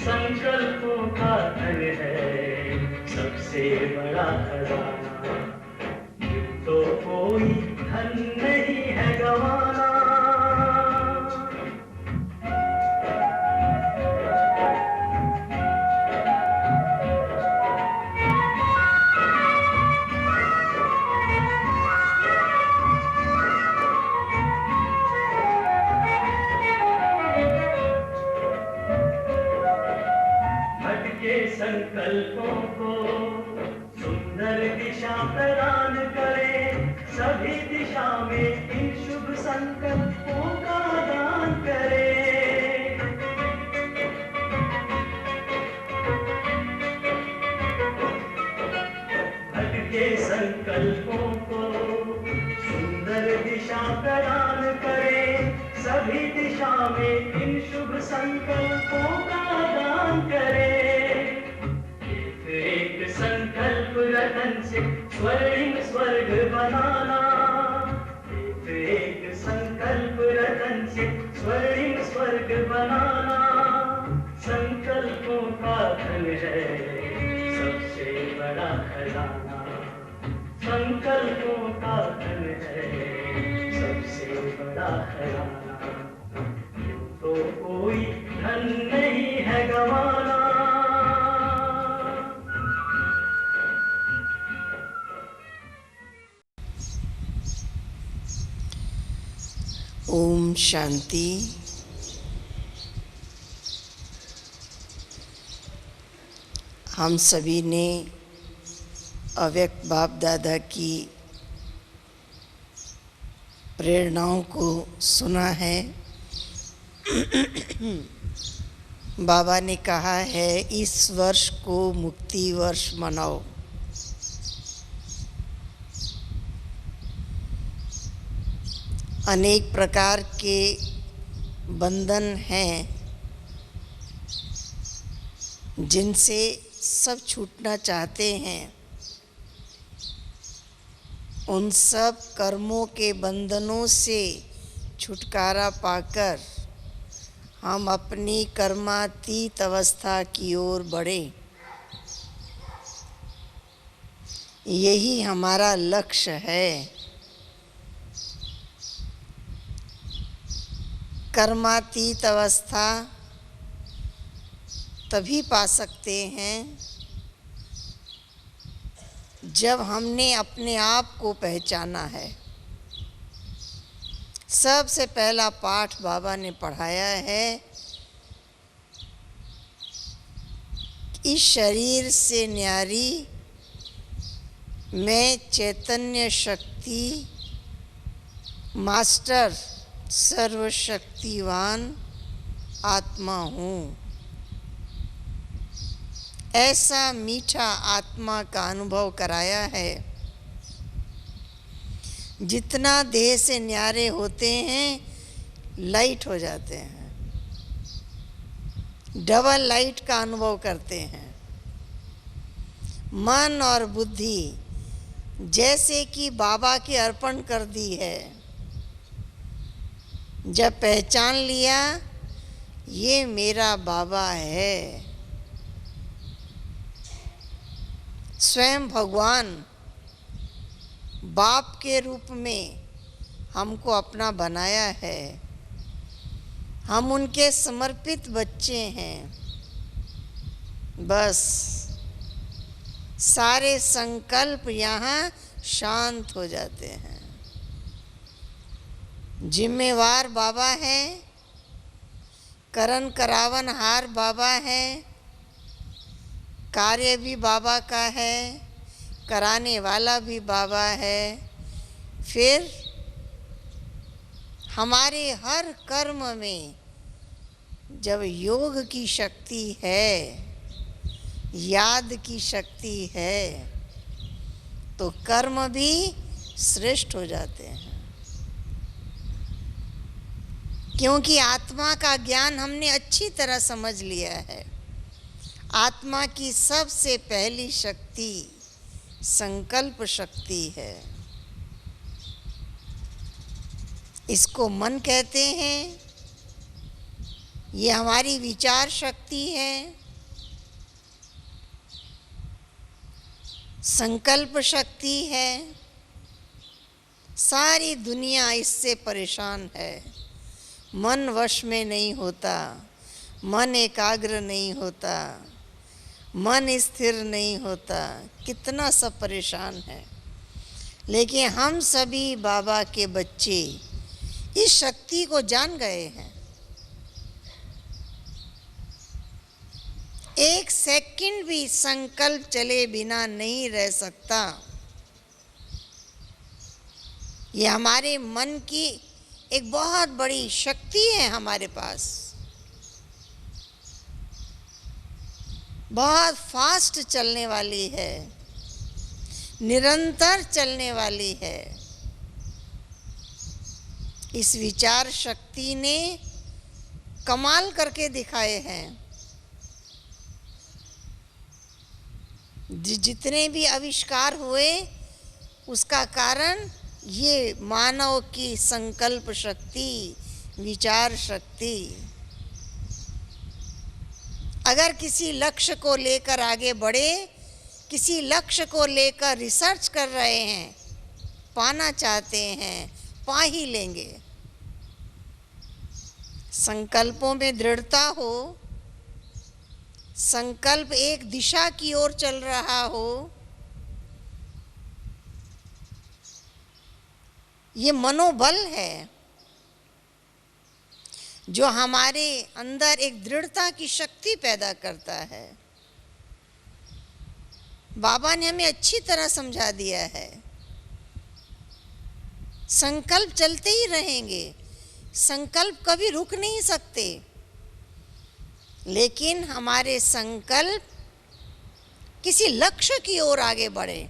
संकल्पों का धन है सबसे बड़ा खजाना, यूं तो कोई धन नहीं है गंवाना। भटके संकल्पों को सुंदर दिशा प्रदान करे, सभी दिशा में इन शुभ संकल्पों का दान करे। भटके संकल्पों को सुंदर दिशा प्रदान करे, सभी दिशा में इन शुभ संकल्पों का दान करे। एक संकल्प रतन से स्वर्णिम स्वर्ग बनाना, एक संकल्प रतन से स्वर्णिम स्वर्ग बनाना। संकल्पों का धन है सबसे बड़ा खजाना, संकल्पों का धन है सबसे बड़ा खजाना, यूं तो कोई धन नहीं है गंवाना। ओम शांति। हम सभी ने अव्यक्त बाप दादा की प्रेरणाओं को सुना है। बाबा ने कहा है इस वर्ष को मुक्ति वर्ष मनाओ। अनेक प्रकार के बंधन हैं जिनसे सब छूटना चाहते हैं। उन सब कर्मों के बंधनों से छुटकारा पाकर हम अपनी कर्मातीत अवस्था की ओर बढ़ें, यही हमारा लक्ष्य है। कर्मातीत अवस्था तभी पा सकते हैं जब हमने अपने आप को पहचाना है। सबसे पहला पाठ बाबा ने पढ़ाया है, इस शरीर से न्यारी मैं चैतन्य शक्ति मास्टर सर्वशक्तिवान आत्मा हूँ। ऐसा मीठा आत्मा का अनुभव कराया है। जितना देह से न्यारे होते हैं लाइट हो जाते हैं, डबल लाइट का अनुभव करते हैं। मन और बुद्धि जैसे कि बाबा की अर्पण कर दी है। जब पहचान लिया ये मेरा बाबा है, स्वयं भगवान बाप के रूप में हमको अपना बनाया है। हम उनके समर्पित बच्चे हैं। बस सारे संकल्प यहाँ शांत हो जाते हैं। जिम्मेवार बाबा है, करन करावन हार बाबा है, कार्य भी बाबा का है, कराने वाला भी बाबा है। फिर हमारे हर कर्म में जब योग की शक्ति है, याद की शक्ति है, तो कर्म भी श्रेष्ठ हो जाते हैं। क्योंकि आत्मा का ज्ञान हमने अच्छी तरह समझ लिया है। आत्मा की सबसे पहली शक्ति संकल्प शक्ति है। इसको मन कहते हैं। ये हमारी विचार शक्ति है, संकल्प शक्ति है। सारी दुनिया इससे परेशान है। मन वश में नहीं होता, मन एकाग्र नहीं होता, मन स्थिर नहीं होता, कितना सब परेशान है। लेकिन हम सभी बाबा के बच्चे इस शक्ति को जान गए हैं। एक सेकंड भी संकल्प चले बिना नहीं रह सकता। ये हमारे मन की एक बहुत बड़ी शक्ति है हमारे पास, बहुत फास्ट चलने वाली है, निरंतर चलने वाली है। इस विचार शक्ति ने कमाल करके दिखाए हैं। जितने भी आविष्कार हुए उसका कारण ये मानव की संकल्प शक्ति, विचार शक्ति। अगर किसी लक्ष्य को लेकर आगे बढ़े, किसी लक्ष्य को लेकर रिसर्च कर रहे हैं, पाना चाहते हैं, पा ही लेंगे। संकल्पों में दृढ़ता हो, संकल्प एक दिशा की ओर चल रहा हो, ये मनोबल है जो हमारे अंदर एक दृढ़ता की शक्ति पैदा करता है। बाबा ने हमें अच्छी तरह समझा दिया है, संकल्प चलते ही रहेंगे, संकल्प कभी रुक नहीं सकते। लेकिन हमारे संकल्प किसी लक्ष्य की ओर आगे बढ़े।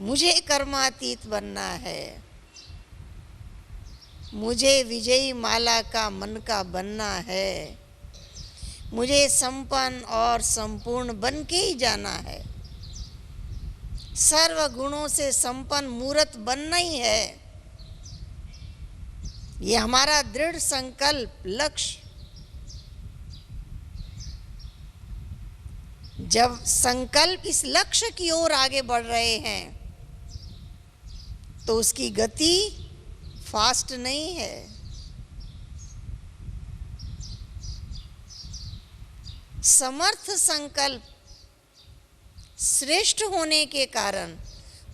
मुझे कर्मातीत बनना है, मुझे विजयी माला का मन का बनना है, मुझे संपन्न और संपूर्ण बन के ही जाना है, सर्व गुणों से संपन्न मूर्त बनना ही है। ये हमारा दृढ़ संकल्प, लक्ष्य। जब संकल्प इस लक्ष्य की ओर आगे बढ़ रहे हैं तो उसकी गति फास्ट नहीं है। समर्थ संकल्प श्रेष्ठ होने के कारण,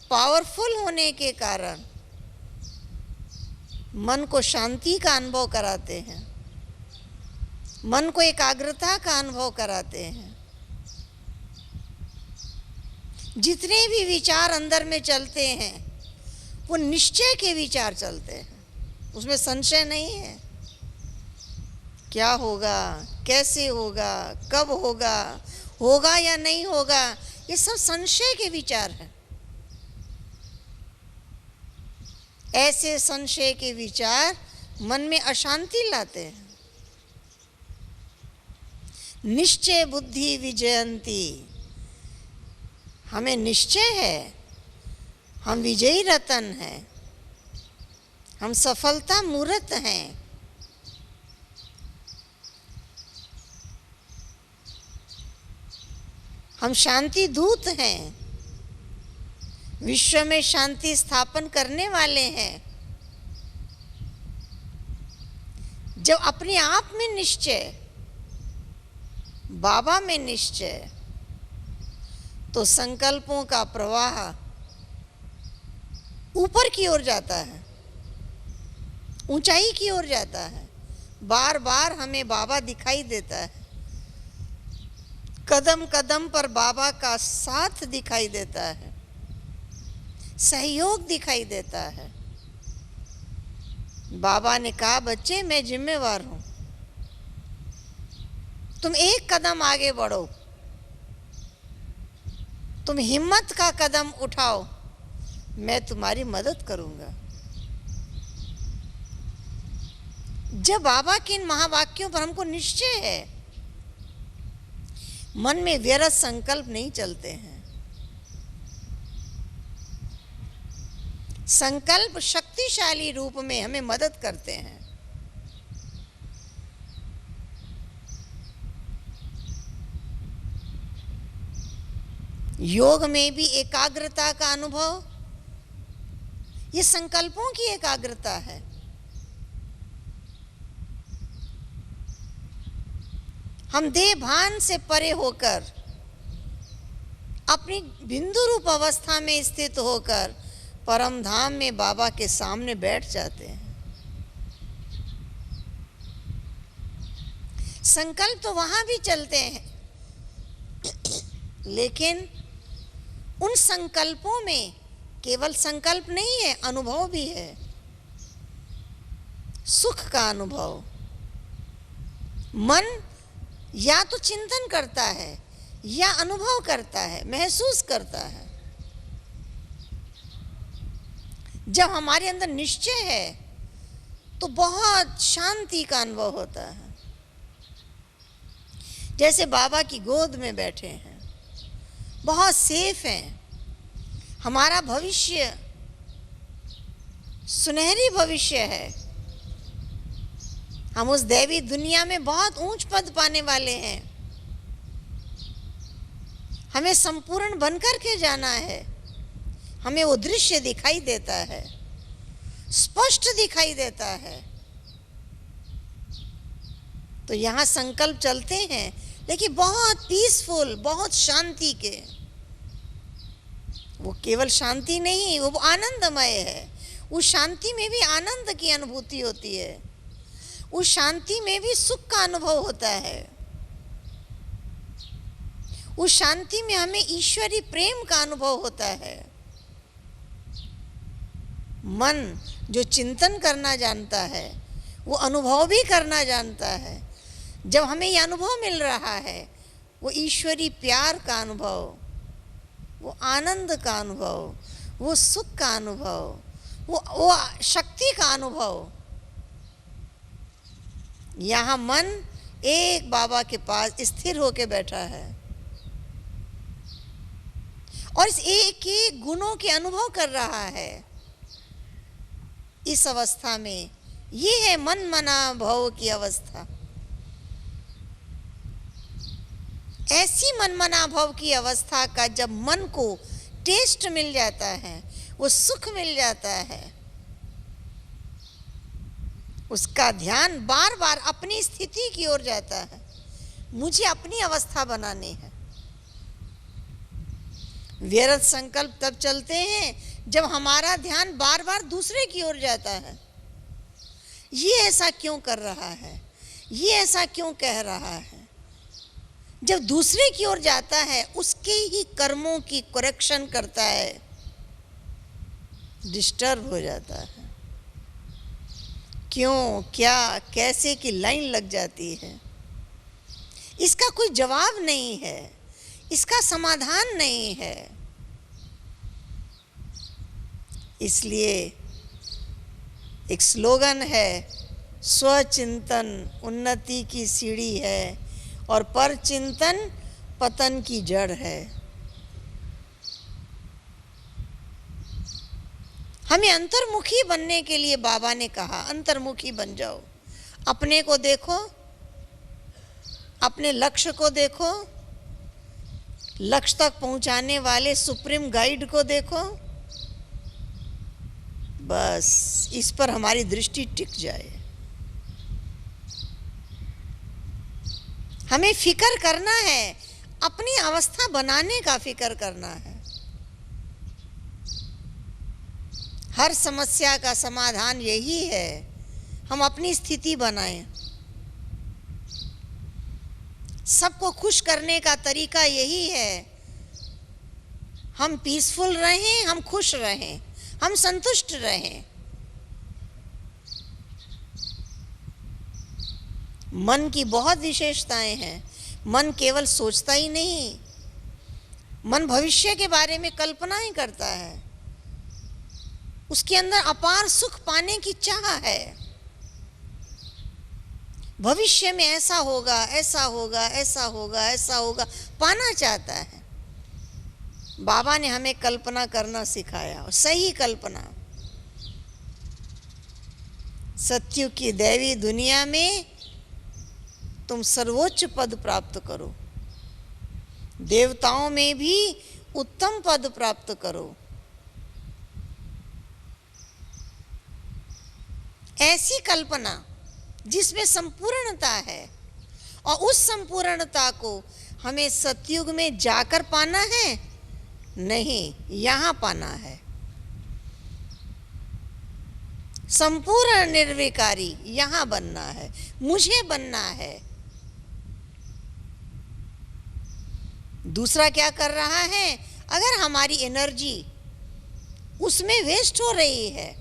पावरफुल होने के कारण मन को शांति का अनुभव कराते हैं, मन को एकाग्रता का अनुभव कराते हैं। जितने भी विचार अंदर में चलते हैं वो निश्चय के विचार चलते हैं, उसमें संशय नहीं है। क्या होगा, कैसे होगा, कब होगा, होगा या नहीं होगा, ये सब संशय के विचार हैं। ऐसे संशय के विचार मन में अशांति लाते हैं। निश्चय बुद्धि विजयंती, हमें निश्चय है हम विजयी रतन हैं, हम सफलता मूर्त हैं। हम शांति दूत हैं, विश्व में शांति स्थापन करने वाले हैं। जब अपने आप में निश्चय, बाबा में निश्चय, तो संकल्पों का प्रवाह ऊपर की ओर जाता है, ऊंचाई की ओर जाता है। बार बार हमें बाबा दिखाई देता है, कदम कदम पर बाबा का साथ दिखाई देता है, सहयोग दिखाई देता है। बाबा ने कहा, बच्चे मैं जिम्मेवार हूं, तुम एक कदम आगे बढ़ो, तुम हिम्मत का कदम उठाओ, मैं तुम्हारी मदद करूंगा। जब बाबा के इन महावाक्यों पर हमको निश्चय है, मन में व्यर्थ संकल्प नहीं चलते हैं। संकल्प शक्तिशाली रूप में हमें मदद करते हैं। योग में भी एकाग्रता का अनुभव, ये संकल्पों की एकाग्रता है। हम देह भान से परे होकर अपनी बिंदु रूप अवस्था में स्थित होकर परम धाम में बाबा के सामने बैठ जाते हैं। संकल्प तो वहां भी चलते हैं, लेकिन उन संकल्पों में केवल संकल्प नहीं है, अनुभव भी है। सुख का अनुभव। मन या तो चिंतन करता है या अनुभव करता है, महसूस करता है। जब हमारे अंदर निश्चय है तो बहुत शांति का अनुभव होता है, जैसे बाबा की गोद में बैठे हैं, बहुत सेफ हैं। हमारा भविष्य सुनहरी भविष्य है। हम उस दैवी दुनिया में बहुत ऊंच पद पाने वाले हैं। हमें संपूर्ण बनकर के जाना है। हमें वो दृश्य दिखाई देता है, स्पष्ट दिखाई देता है। तो यहाँ संकल्प चलते हैं, लेकिन बहुत पीसफुल, बहुत शांति के। वो केवल शांति नहीं, वो आनंदमय है। उस शांति में भी आनंद की अनुभूति होती है, उस शांति में भी सुख का अनुभव होता है, उस शांति में हमें ईश्वरी प्रेम का अनुभव होता है। मन जो चिंतन करना जानता है वो अनुभव भी करना जानता है। जब हमें ये अनुभव मिल रहा है, वो ईश्वरी प्यार का अनुभव, वो आनंद का अनुभव, वो सुख का अनुभव, वो शक्ति का अनुभव। यहाँ मन एक बाबा के पास स्थिर होके बैठा है और इस एक एक गुणों के अनुभव कर रहा है। इस अवस्था में ये है मन मना भव की अवस्था। ऐसी मन मना भव की अवस्था का जब मन को टेस्ट मिल जाता है, वो सुख मिल जाता है, उसका ध्यान बार बार अपनी स्थिति की ओर जाता है। मुझे अपनी अवस्था बनानी है। व्यर्थ संकल्प तब चलते हैं जब हमारा ध्यान बार बार दूसरे की ओर जाता है। ये ऐसा क्यों कर रहा है, ये ऐसा क्यों कह रहा है। जब दूसरे की ओर जाता है, उसके ही कर्मों की करेक्शन करता है, डिस्टर्ब हो जाता है। क्यों, क्या, कैसे की लाइन लग जाती है। इसका कोई जवाब नहीं है, इसका समाधान नहीं है। इसलिए एक स्लोगन है, स्वचिंतन उन्नति की सीढ़ी है और पर चिंतन पतन की जड़ है। हमें अंतर्मुखी बनने के लिए बाबा ने कहा, अंतर्मुखी बन जाओ। अपने को देखो, अपने लक्ष्य को देखो, लक्ष्य तक पहुंचाने वाले सुप्रीम गाइड को देखो। बस इस पर हमारी दृष्टि टिक जाए। हमें फिक्र करना है, अपनी अवस्था बनाने का फिक्र करना है। हर समस्या का समाधान यही है, हम अपनी स्थिति बनाएं। सबको खुश करने का तरीका यही है, हम पीसफुल रहें, हम खुश रहें, हम संतुष्ट रहें। मन की बहुत विशेषताएं हैं। मन केवल सोचता ही नहीं, मन भविष्य के बारे में कल्पना ही करता है। उसके अंदर अपार सुख पाने की चाह है। भविष्य में ऐसा होगा, ऐसा होगा, ऐसा होगा, ऐसा होगा, पाना चाहता है। बाबा ने हमें कल्पना करना सिखाया, और सही कल्पना। सत्युग की दैवी दुनिया में तुम सर्वोच्च पद प्राप्त करो। देवताओं में भी उत्तम पद प्राप्त करो। ऐसी कल्पना जिसमें संपूर्णता है, और उस संपूर्णता को हमें सतयुग में जाकर पाना है, नहीं, यहां पाना है। संपूर्ण निर्विकारी यहां बनना है, मुझे बनना है। दूसरा क्या कर रहा है? अगर हमारी एनर्जी उसमें वेस्ट हो रही है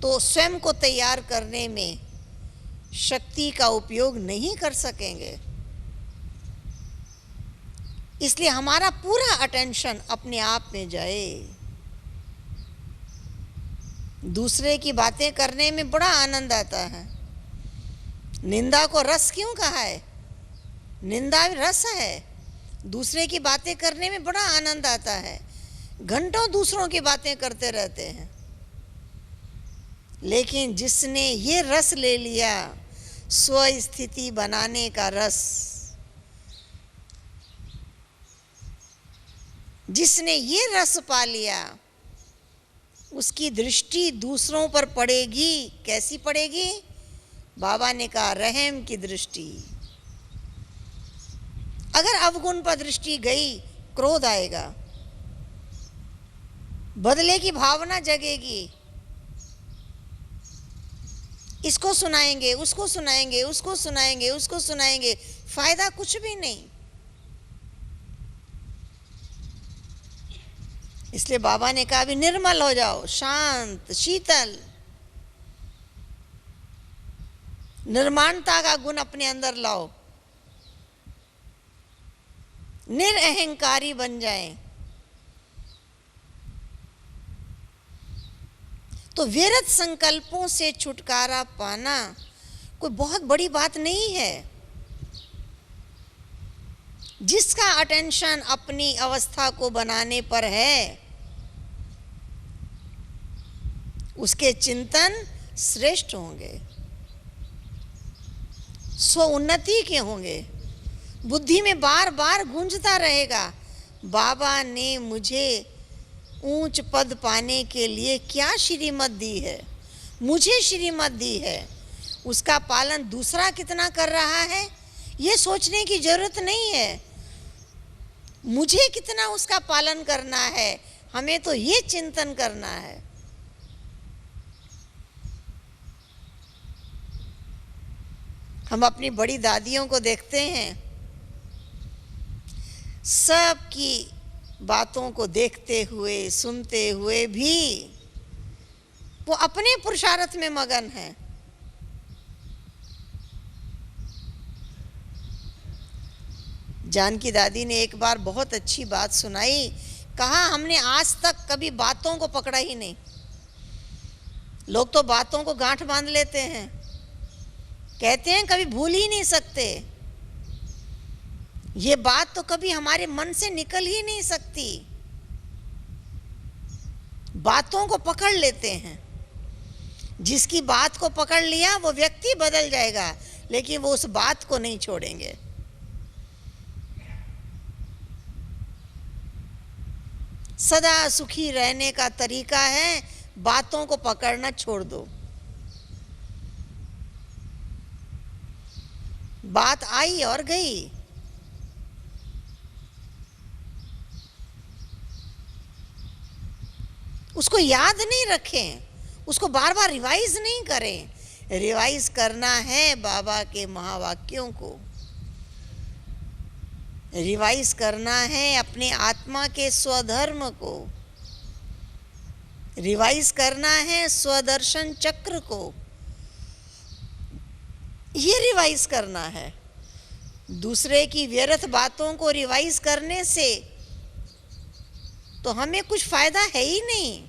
तो स्वयं को तैयार करने में शक्ति का उपयोग नहीं कर सकेंगे। इसलिए हमारा पूरा अटेंशन अपने आप में जाए। दूसरे की बातें करने में बड़ा आनंद आता है। निंदा को रस क्यों कहा है? निंदा रस है। दूसरे की बातें करने में बड़ा आनंद आता है। घंटों दूसरों की बातें करते रहते हैं, लेकिन जिसने ये रस ले लिया, स्व स्थिति बनाने का रस, जिसने ये रस पा लिया, उसकी दृष्टि दूसरों पर पड़ेगी। कैसी पड़ेगी? बाबा ने कहा, रहम की दृष्टि। अगर अवगुण पर दृष्टि गई, क्रोध आएगा, बदले की भावना जगेगी। इसको सुनाएंगे, उसको सुनाएंगे, उसको सुनाएंगे, उसको सुनाएंगे, फायदा कुछ भी नहीं। इसलिए बाबा ने कहा, अभी निर्मल हो जाओ, शांत, शीतल, निर्माणता का गुण अपने अंदर लाओ, निरअहंकारी बन जाएं। तो व्यर्थ संकल्पों से छुटकारा पाना कोई बहुत बड़ी बात नहीं है। जिसका अटेंशन अपनी अवस्था को बनाने पर है, उसके चिंतन श्रेष्ठ होंगे, स्व उन्नति के होंगे। बुद्धि में बार बार गूंजता रहेगा, बाबा ने मुझे ऊंच पद पाने के लिए क्या श्रीमत दी है, मुझे श्रीमत दी है, उसका पालन दूसरा कितना कर रहा है, ये सोचने की जरूरत नहीं है। मुझे कितना उसका पालन करना है, हमें तो ये चिंतन करना है। हम अपनी बड़ी दादियों को देखते हैं, सबकी बातों को देखते हुए, सुनते हुए भी वो अपने पुरुषार्थ में मगन है। जानकी दादी ने एक बार बहुत अच्छी बात सुनाई। कहा, हमने आज तक कभी बातों को पकड़ा ही नहीं। लोग तो बातों को गांठ बांध लेते हैं, कहते हैं कभी भूल ही नहीं सकते। ये बात तो कभी हमारे मन से निकल ही नहीं सकती। बातों को पकड़ लेते हैं। जिसकी बात को पकड़ लिया वो व्यक्ति बदल जाएगा, लेकिन वो उस बात को नहीं छोड़ेंगे। सदा सुखी रहने का तरीका है, बातों को पकड़ना छोड़ दो। बात आई और गई। उसको याद नहीं रखें, उसको बार बार रिवाइज नहीं करें। रिवाइज करना है बाबा के महावाक्यों को, रिवाइज करना है अपने आत्मा के स्वधर्म को, रिवाइज करना है स्वदर्शन चक्र को। ये रिवाइज करना है। दूसरे की व्यर्थ बातों को रिवाइज करने से तो हमें कुछ फायदा है ही नहीं।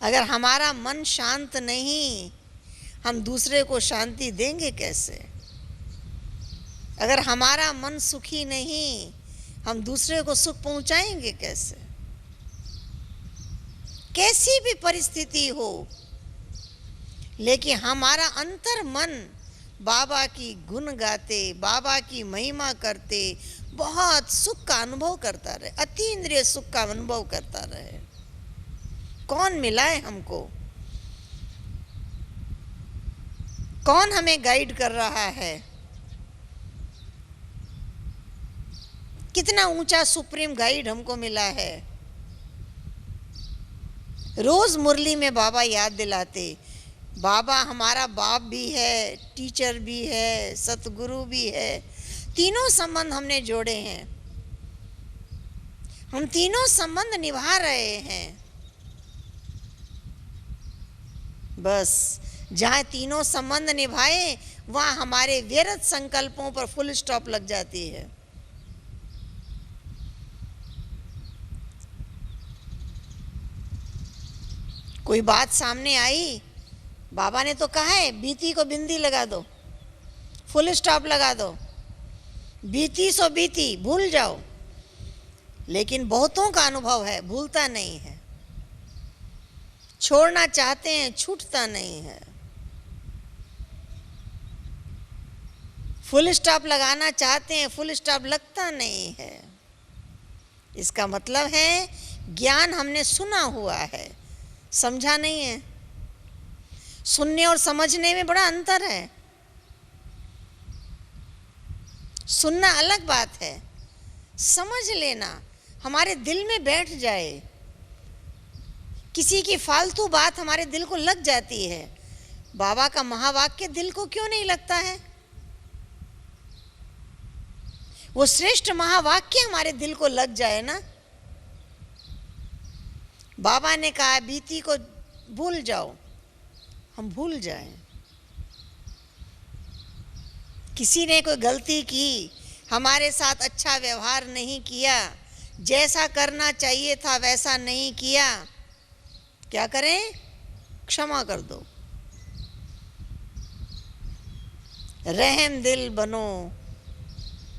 अगर हमारा मन शांत नहीं, हम दूसरे को शांति देंगे कैसे? अगर हमारा मन सुखी नहीं, हम दूसरे को सुख पहुंचाएंगे कैसे? कैसी भी परिस्थिति हो, लेकिन हमारा अंतर मन बाबा की गुण गाते, बाबा की महिमा करते, बहुत सुख का अनुभव करता रहे, अति इंद्रिय सुख का अनुभव करता रहे। कौन मिलाए हमको? कौन हमें गाइड कर रहा है? कितना ऊंचा सुप्रीम गाइड हमको मिला है। रोज मुरली में बाबा याद दिलाते, बाबा हमारा बाप भी है, टीचर भी है, सतगुरु भी है। तीनों संबंध हमने जोड़े हैं, हम तीनों संबंध निभा रहे हैं। बस जहाँ तीनों संबंध निभाए वहाँ हमारे व्यर्थ संकल्पों पर फुल स्टॉप लग जाती है। कोई बात सामने आई, बाबा ने तो कहा है बीती को बिंदी लगा दो, फुल स्टॉप लगा दो, बीती सो बीती, भूल जाओ। लेकिन बहुतों का अनुभव है, भूलता नहीं है। छोड़ना चाहते हैं, छूटता नहीं है। फुल स्टॉप लगाना चाहते हैं, फुल स्टॉप लगता नहीं है। इसका मतलब है ज्ञान हमने सुना हुआ है, समझा नहीं है। सुनने और समझने में बड़ा अंतर है। सुनना अलग बात है, समझ लेना हमारे दिल में बैठ जाए। किसी की फालतू बात हमारे दिल को लग जाती है, बाबा का महावाक्य दिल को क्यों नहीं लगता है? वो श्रेष्ठ महावाक्य हमारे दिल को लग जाए ना। बाबा ने कहा बीती को भूल जाओ, हम भूल जाएं। किसी ने कोई गलती की, हमारे साथ अच्छा व्यवहार नहीं किया, जैसा करना चाहिए था वैसा नहीं किया, क्या करें? क्षमा कर दो। रहम दिल बनो,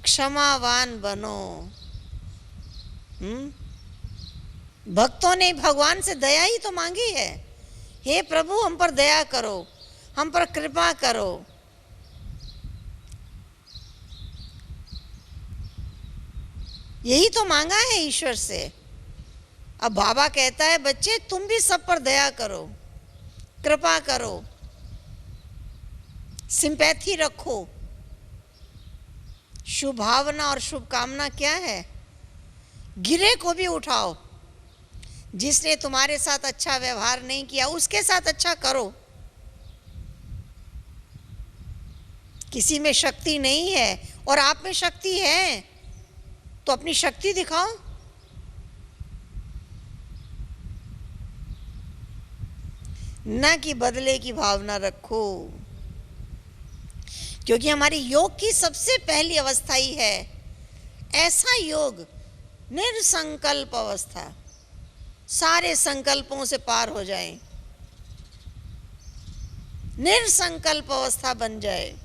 क्षमावान बनो। भक्तों ने भगवान से दया ही तो मांगी है। हे प्रभु हम पर दया करो, हम पर कृपा करो। यही तो मांगा है ईश्वर से। अब बाबा कहता है बच्चे तुम भी सब पर दया करो, कृपा करो, सिंपैथी रखो। शुभ भावना और शुभकामना क्या है? गिरे को भी उठाओ। जिसने तुम्हारे साथ अच्छा व्यवहार नहीं किया उसके साथ अच्छा करो। किसी में शक्ति नहीं है और आप में शक्ति है तो अपनी शक्ति दिखाओ। न कि बदले की भावना रखो, क्योंकि हमारी योग की सबसे पहली अवस्था ही है ऐसा योग, निर्संकल्प अवस्था। सारे संकल्पों से पार हो जाए, निर्संकल्प अवस्था बन जाए,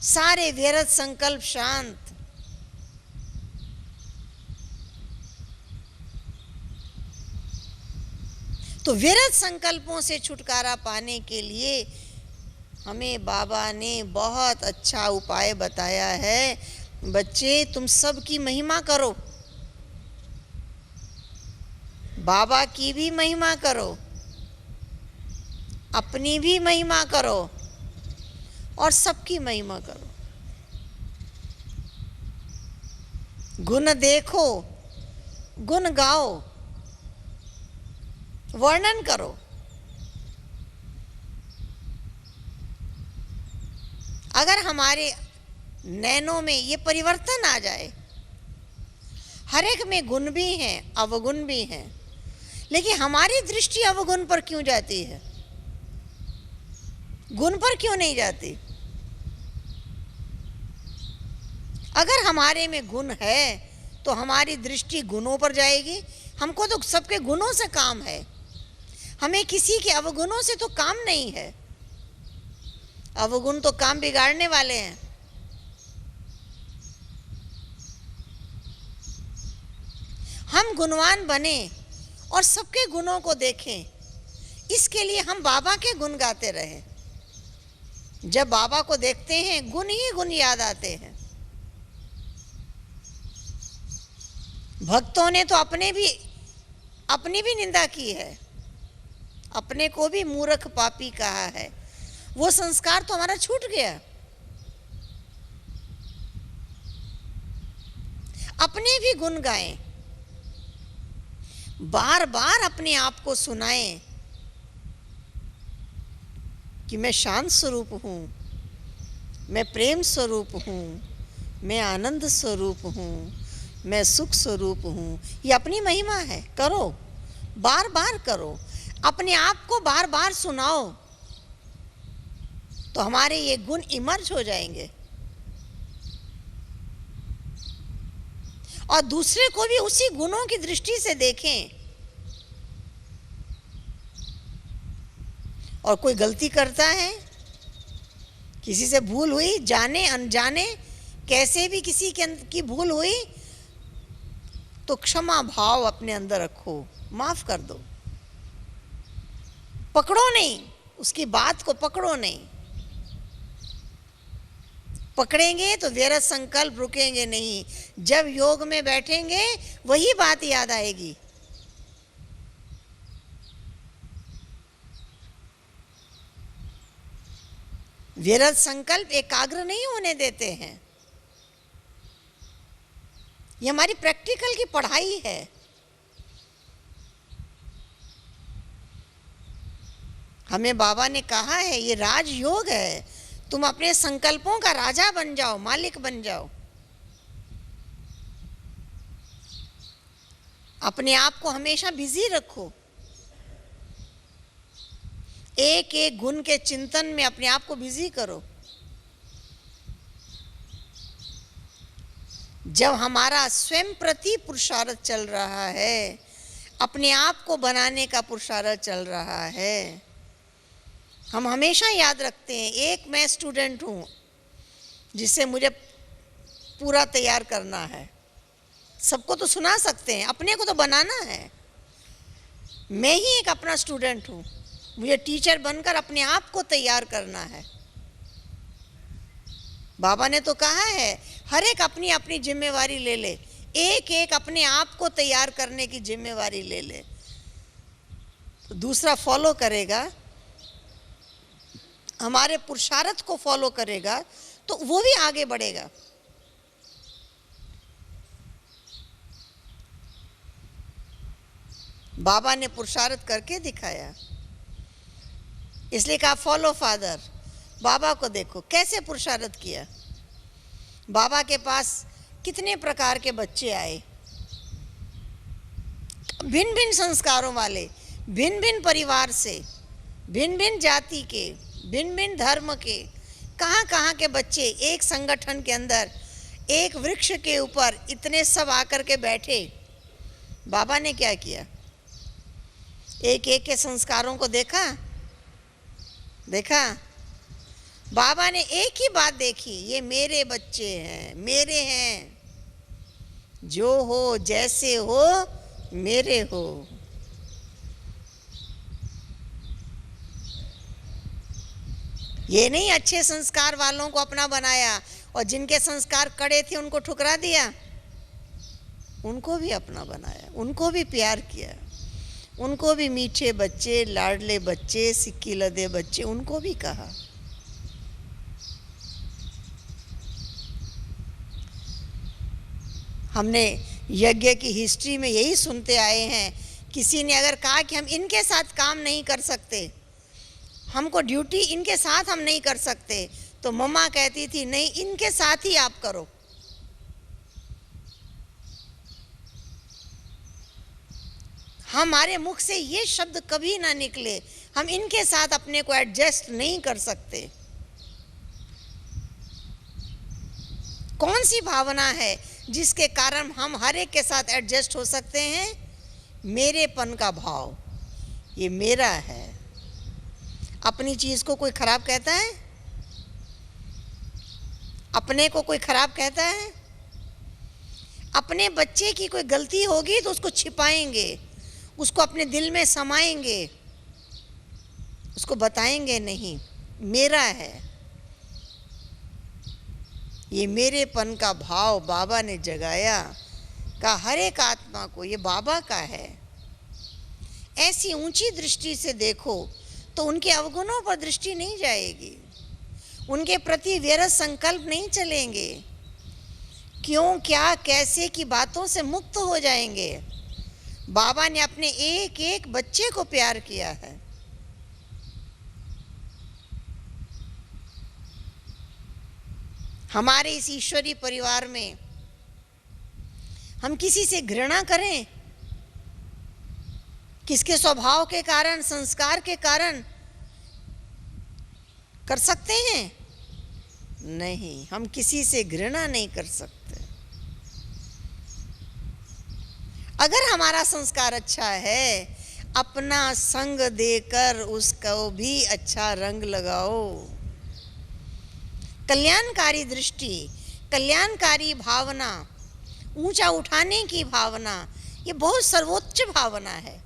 सारे व्यर्थ संकल्प शांत। तो व्यर्थ संकल्पों से छुटकारा पाने के लिए हमें बाबा ने बहुत अच्छा उपाय बताया है। बच्चे तुम सबकी महिमा करो, बाबा की भी महिमा करो, अपनी भी महिमा करो और सबकी महिमा करो। गुण देखो, गुण गाओ, वर्णन करो। अगर हमारे नैनों में ये परिवर्तन आ जाए, हर एक में गुण भी हैं, अवगुण भी हैं, लेकिन हमारी दृष्टि अवगुण पर क्यों जाती है? गुण पर क्यों नहीं जाती? अगर हमारे में गुण है तो हमारी दृष्टि गुणों पर जाएगी। हमको तो सबके गुणों से काम है, हमें किसी के अवगुणों से तो काम नहीं है। अवगुण तो काम बिगाड़ने वाले हैं। हम गुणवान बने और सबके गुणों को देखें, इसके लिए हम बाबा के गुण गाते रहे। जब बाबा को देखते हैं गुण ही गुण याद आते हैं। भक्तों ने तो अपनी भी निंदा की है, अपने को भी मूर्ख पापी कहा है। वो संस्कार तो हमारा छूट गया। अपने भी गुण गाएं, बार बार अपने आप को सुनाएं कि मैं शांत स्वरूप हूं, मैं प्रेम स्वरूप हूं, मैं आनंद स्वरूप हूं, मैं सुख स्वरूप हूं। ये अपनी महिमा है। करो, बार बार करो, अपने आप को बार बार सुनाओ, तो हमारे ये गुण इमर्ज हो जाएंगे और दूसरे को भी उसी गुणों की दृष्टि से देखें। और कोई गलती करता है, किसी से भूल हुई, जाने अनजाने कैसे भी किसी की भूल हुई, तो क्षमा भाव अपने अंदर रखो, माफ कर दो। पकड़ो नहीं, उसकी बात को पकड़ो नहीं। पकड़ेंगे तो व्यर्थ संकल्प रुकेंगे नहीं। जब योग में बैठेंगे वही बात याद आएगी। व्यर्थ संकल्प एकाग्र नहीं होने देते हैं। ये हमारी प्रैक्टिकल की पढ़ाई है। हमें बाबा ने कहा है ये राजयोग है, तुम अपने संकल्पों का राजा बन जाओ, मालिक बन जाओ। अपने आप को हमेशा बिजी रखो, एक एक गुण के चिंतन में अपने आप को बिजी करो। जब हमारा स्वयं प्रति पुरुषार्थ चल रहा है, अपने आप को बनाने का पुरुषार्थ चल रहा है, हम हमेशा याद रखते हैं एक मैं स्टूडेंट हूँ जिसे मुझे पूरा तैयार करना है। सबको तो सुना सकते हैं, अपने को तो बनाना है। मैं ही एक अपना स्टूडेंट हूँ, मुझे टीचर बनकर अपने आप को तैयार करना है। बाबा ने तो कहा है हर एक अपनी अपनी जिम्मेवारी ले ले, एक एक अपने आप को तैयार करने की जिम्मेवारी ले ले, तो दूसरा फॉलो करेगा, हमारे पुरुषार्थ को फॉलो करेगा तो वो भी आगे बढ़ेगा। बाबा ने पुरुषार्थ करके दिखाया, इसलिए कहा फॉलो फादर। बाबा को देखो कैसे पुरुषार्थ किया। बाबा के पास कितने प्रकार के बच्चे आए, भिन्न भिन्न संस्कारों वाले, भिन्न भिन्न परिवार से, भिन्न भिन्न जाति के, भिन्न भिन्न धर्म के, कहाँ कहाँ के बच्चे एक संगठन के अंदर, एक वृक्ष के ऊपर इतने सब आकर के बैठे। बाबा ने क्या किया, एक एक के संस्कारों को देखा। बाबा ने एक ही बात देखी, ये मेरे बच्चे हैं, मेरे हैं, जो हो जैसे हो मेरे हो। ये नहीं अच्छे संस्कार वालों को अपना बनाया और जिनके संस्कार कड़े थे उनको ठुकरा दिया। उनको भी अपना बनाया, उनको भी प्यार किया, उनको भी मीठे बच्चे, लाडले बच्चे, सिक्की लदे बच्चे, उनको भी कहा। हमने यज्ञ की हिस्ट्री में यही सुनते आए हैं, किसी ने अगर कहा कि हम इनके साथ काम नहीं कर सकते, हमको ड्यूटी इनके साथ हम नहीं कर सकते, तो मम्मा कहती थी नहीं इनके साथ ही आप करो। हमारे मुख से ये शब्द कभी ना निकले, हम इनके साथ अपने को एडजस्ट नहीं कर सकते। कौन सी भावना है जिसके कारण हम हर एक के साथ एडजस्ट हो सकते हैं? मेरेपन का भाव, ये मेरा है। अपनी चीज को कोई खराब कहता है? अपने को कोई खराब कहता है? अपने बच्चे की कोई गलती होगी तो उसको छिपाएंगे, उसको अपने दिल में समाएंगे, उसको बताएंगे नहीं, मेरा है। ये मेरेपन का भाव बाबा ने जगाया, का हर एक आत्मा को ये बाबा का है। ऐसी ऊंची दृष्टि से देखो तो उनके अवगुणों पर दृष्टि नहीं जाएगी, उनके प्रति व्यर्थ संकल्प नहीं चलेंगे, क्यों क्या कैसे की बातों से मुक्त हो जाएंगे। बाबा ने अपने एक एक बच्चे को प्यार किया है। हमारे इस ईश्वरीय परिवार में हम किसी से घृणा करें, किसके स्वभाव के कारण, संस्कार के कारण कर सकते हैं? नहीं, हम किसी से घृणा नहीं कर सकते। अगर हमारा संस्कार अच्छा है, अपना संग देकर उसको भी अच्छा रंग लगाओ। कल्याणकारी दृष्टि, कल्याणकारी भावना, ऊंचा उठाने की भावना, ये बहुत सर्वोच्च भावना है।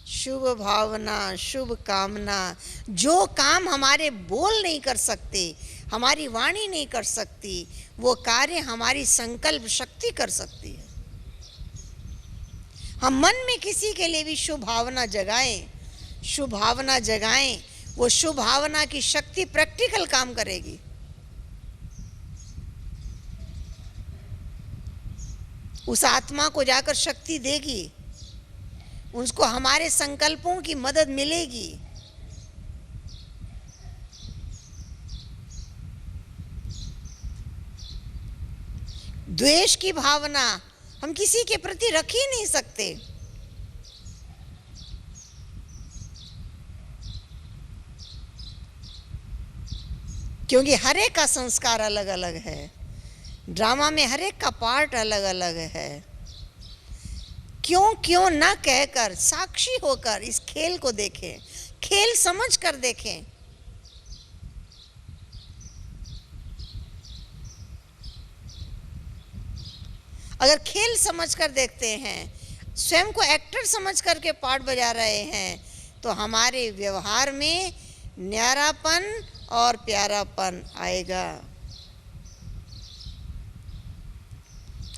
शुभ भावना, शुभ कामना, जो काम हमारे बोल नहीं कर सकते, हमारी वाणी नहीं कर सकती, वो कार्य हमारी संकल्प शक्ति कर सकती है। हम मन में किसी के लिए भी शुभ भावना जगाएं, शुभ भावना जगाएं, वो शुभ भावना की शक्ति प्रैक्टिकल काम करेगी। उस आत्मा को जाकर शक्ति देगी, उसको हमारे संकल्पों की मदद मिलेगी। द्वेष की भावना हम किसी के प्रति रख ही नहीं सकते। क्योंकि हर एक का संस्कार अलग अलग है, ड्रामा में हर एक का पार्ट अलग अलग है। क्यों क्यों ना कहकर साक्षी होकर इस खेल को देखें, खेल समझ कर देखें। अगर खेल समझ कर देखते हैं, स्वयं को एक्टर समझ करके पार्ट बजा रहे हैं, तो हमारे व्यवहार में न्यारापन और प्यारापन आएगा।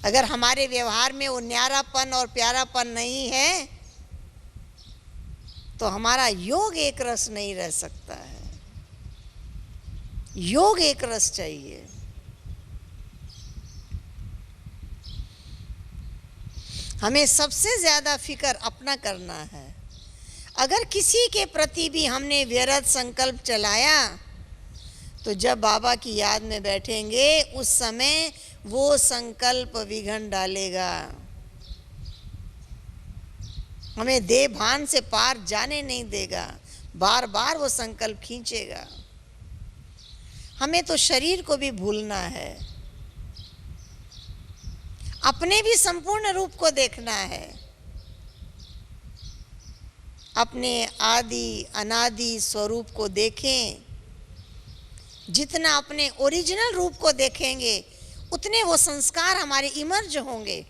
अगर हमारे व्यवहार में वो न्यारापन और प्यारापन नहीं है, तो हमारा योग एक रस नहीं रह सकता है। योग एक रस चाहिए। हमें सबसे ज्यादा फिक्र अपना करना है। अगर किसी के प्रति भी हमने व्यर्थ संकल्प चलाया, तो जब बाबा की याद में बैठेंगे, उस समय वो संकल्प विघन डालेगा, हमें देह भान से पार जाने नहीं देगा, बार बार वो संकल्प खींचेगा। हमें तो शरीर को भी भूलना है, अपने भी संपूर्ण रूप को देखना है। अपने आदि अनादि स्वरूप को देखें। जितना अपने ओरिजिनल रूप को देखेंगे, उतने वो संस्कार हमारे इमर्ज होंगे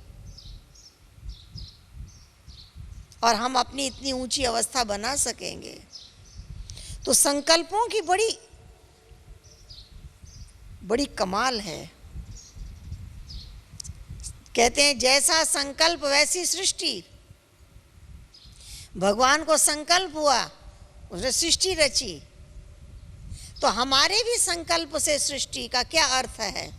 और हम अपनी इतनी ऊंची अवस्था बना सकेंगे। तो संकल्पों की बड़ी बड़ी कमाल है। कहते हैं जैसा संकल्प वैसी सृष्टि। भगवान को संकल्प हुआ, उसने सृष्टि रची। तो हमारे भी संकल्प से सृष्टि का क्या अर्थ है?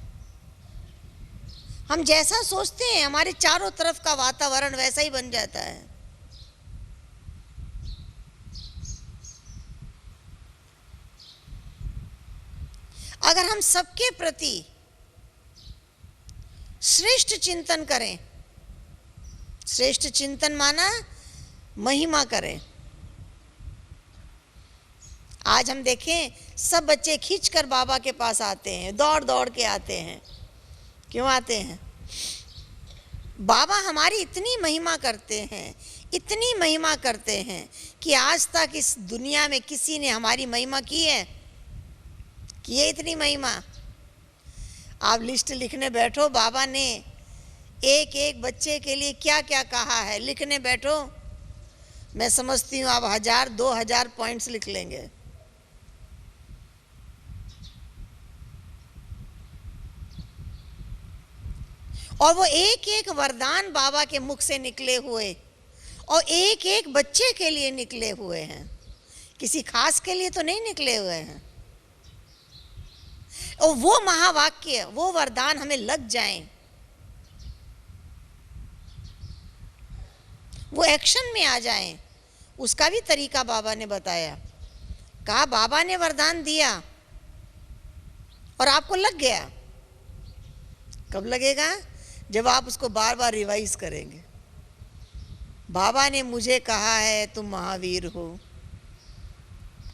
हम जैसा सोचते हैं, हमारे चारों तरफ का वातावरण वैसा ही बन जाता है। अगर हम सबके प्रति श्रेष्ठ चिंतन करें, श्रेष्ठ चिंतन माना महिमा करें। आज हम देखें, सब बच्चे खींचकर बाबा के पास आते हैं, दौड़ दौड़ के आते हैं। क्यों आते हैं? बाबा हमारी इतनी महिमा करते हैं, इतनी महिमा करते हैं कि आज तक इस दुनिया में किसी ने हमारी महिमा की है? की है इतनी महिमा? आप लिस्ट लिखने बैठो, बाबा ने एक एक बच्चे के लिए क्या क्या कहा है, लिखने बैठो, मैं समझती हूँ आप 1000-2000 पॉइंट्स लिख लेंगे। और वो एक एक वरदान बाबा के मुख से निकले हुए और एक एक बच्चे के लिए निकले हुए हैं, किसी खास के लिए तो नहीं निकले हुए हैं। और वो महावाक्य, वो वरदान हमें लग जाएं, वो एक्शन में आ जाएं, उसका भी तरीका बाबा ने बताया। कहा बाबा ने वरदान दिया और आपको लग गया। कब लगेगा? जब आप उसको बार बार रिवाइज करेंगे। बाबा ने मुझे कहा है तुम महावीर हो।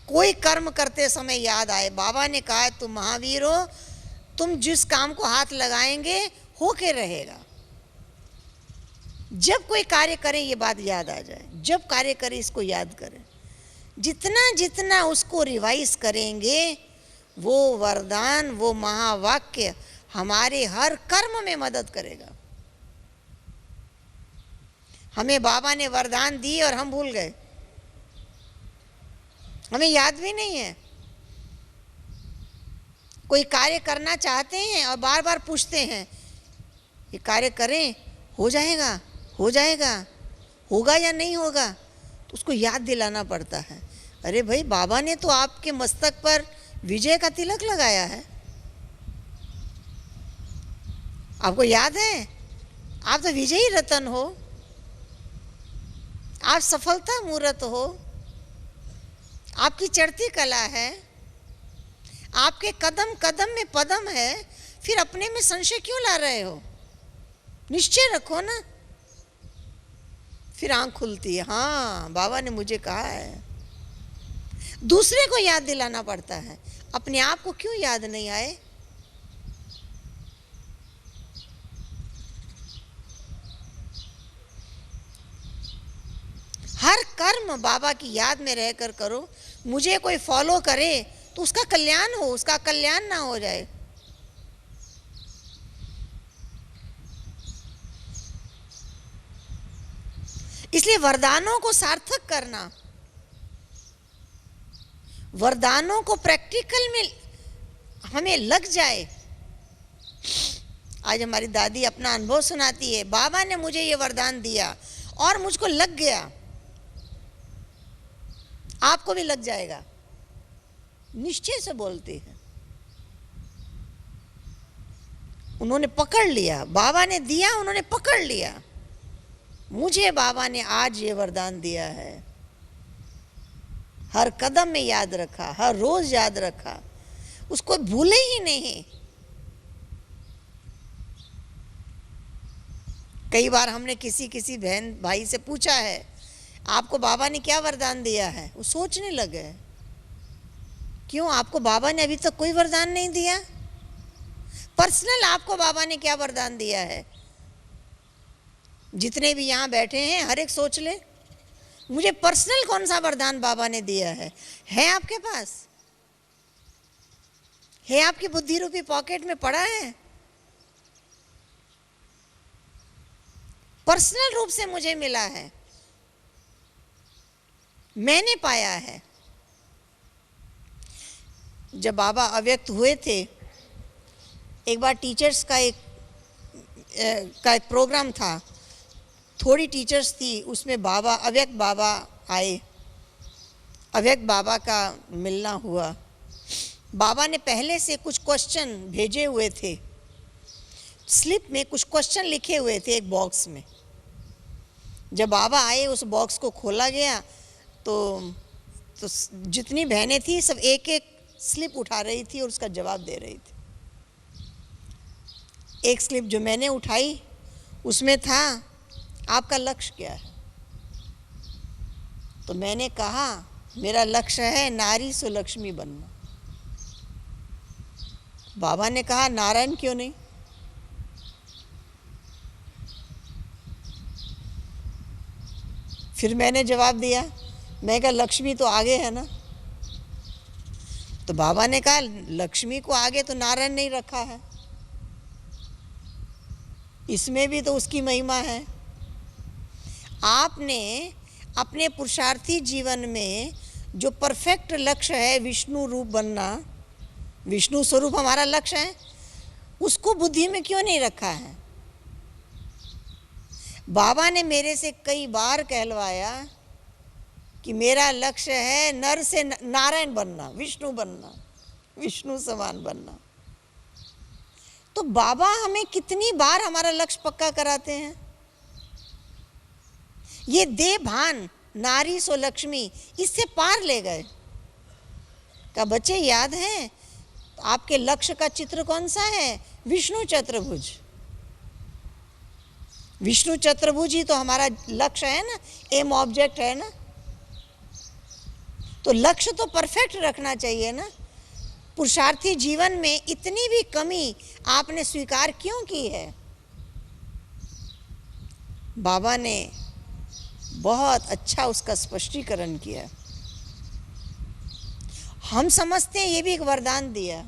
कोई कर्म करते समय याद आए, बाबा ने कहा है तुम महावीर हो, तुम जिस काम को हाथ लगाएंगे होके रहेगा। जब कोई कार्य करें ये बात याद आ जाए, जब कार्य करें इसको याद करें। जितना जितना उसको रिवाइज करेंगे वो वरदान, वो महावाक्य हमारे हर कर्म में मदद करेगा। हमें बाबा ने वरदान दी और हम भूल गए, हमें याद भी नहीं है। कोई कार्य करना चाहते हैं और बार बार पूछते हैं ये कार्य करें, हो जाएगा, हो जाएगा, होगा या नहीं होगा, तो उसको याद दिलाना पड़ता है। अरे भाई, बाबा ने तो आपके मस्तक पर विजय का तिलक लगाया है, आपको याद है? आप तो विजयी रतन हो, आप सफलता मूर्त हो, आपकी चढ़ती कला है, आपके कदम कदम में पदम है, फिर अपने में संशय क्यों ला रहे हो? निश्चय रखो ना। फिर आंख खुलती है, हाँ बाबा ने मुझे कहा है। दूसरे को याद दिलाना पड़ता है, अपने आप को क्यों याद नहीं आए? हर कर्म बाबा की याद में रहकर करो। मुझे कोई फॉलो करे तो उसका कल्याण हो, उसका कल्याण ना हो जाए। इसलिए वरदानों को सार्थक करना, वरदानों को प्रैक्टिकल में हमें लग जाए। आज हमारी दादी अपना अनुभव सुनाती है, बाबा ने मुझे ये वरदान दिया और मुझको लग गया, आपको भी लग जाएगा। निश्चय से बोलती है, उन्होंने पकड़ लिया, बाबा ने दिया, उन्होंने पकड़ लिया। मुझे बाबा ने आज ये वरदान दिया है, हर कदम में याद रखा, हर रोज याद रखा, उसको भूले ही नहीं। कई बार हमने किसी बहन भाई से पूछा है आपको बाबा ने क्या वरदान दिया है, वो सोचने लगे क्यों आपको बाबा ने अभी तक कोई वरदान नहीं दिया? पर्सनल आपको बाबा ने क्या वरदान दिया है? जितने भी यहाँ बैठे हैं हर एक सोच ले, मुझे पर्सनल कौन सा वरदान बाबा ने दिया है आपके पास? है आपकी बुद्धि रूपी पॉकेट में पड़ा है? पर्सनल रूप से मुझे मिला है, मैंने पाया है। जब बाबा अव्यक्त हुए थे, एक बार टीचर्स का एक प्रोग्राम था, थोड़ी टीचर्स थी, उसमें बाबा, अव्यक्त बाबा आए, अव्यक्त बाबा का मिलना हुआ। बाबा ने पहले से कुछ क्वेश्चन भेजे हुए थे, स्लिप में कुछ क्वेश्चन लिखे हुए थे एक बॉक्स में। जब बाबा आए उस बॉक्स को खोला गया तो जितनी बहनें थी सब एक एक स्लिप उठा रही थी और उसका जवाब दे रही थी। एक स्लिप जो मैंने उठाई उसमें था आपका लक्ष्य क्या है? तो मैंने कहा मेरा लक्ष्य है नारी सुलक्ष्मी बनना। बाबा ने कहा नारायण क्यों नहीं? फिर मैंने जवाब दिया, मैं कहा लक्ष्मी तो आगे है ना। तो बाबा ने कहा लक्ष्मी को आगे तो नारायण नहीं रखा है, इसमें भी तो उसकी महिमा है। आपने अपने पुरुषार्थी जीवन में जो परफेक्ट लक्ष्य है विष्णु रूप बनना, विष्णु स्वरूप हमारा लक्ष्य है, उसको बुद्धि में क्यों नहीं रखा है? बाबा ने मेरे से कई बार कहलवाया कि मेरा लक्ष्य है नर से नारायण बनना, विष्णु बनना, विष्णु समान बनना। तो बाबा हमें कितनी बार हमारा लक्ष्य पक्का कराते हैं। ये दे भान नारी सो लक्ष्मी, इससे पार ले गए। का बच्चे याद है आपके लक्ष्य का चित्र कौन सा है? विष्णु चतुर्भुज। विष्णु चतुर्भुज ही तो हमारा लक्ष्य है ना, एम ऑब्जेक्ट है ना। तो लक्ष्य तो परफेक्ट रखना चाहिए ना। पुरुषार्थी जीवन में इतनी भी कमी आपने स्वीकार क्यों की है? बाबा ने बहुत अच्छा उसका स्पष्टीकरण किया। हम समझते हैं ये भी एक वरदान दिया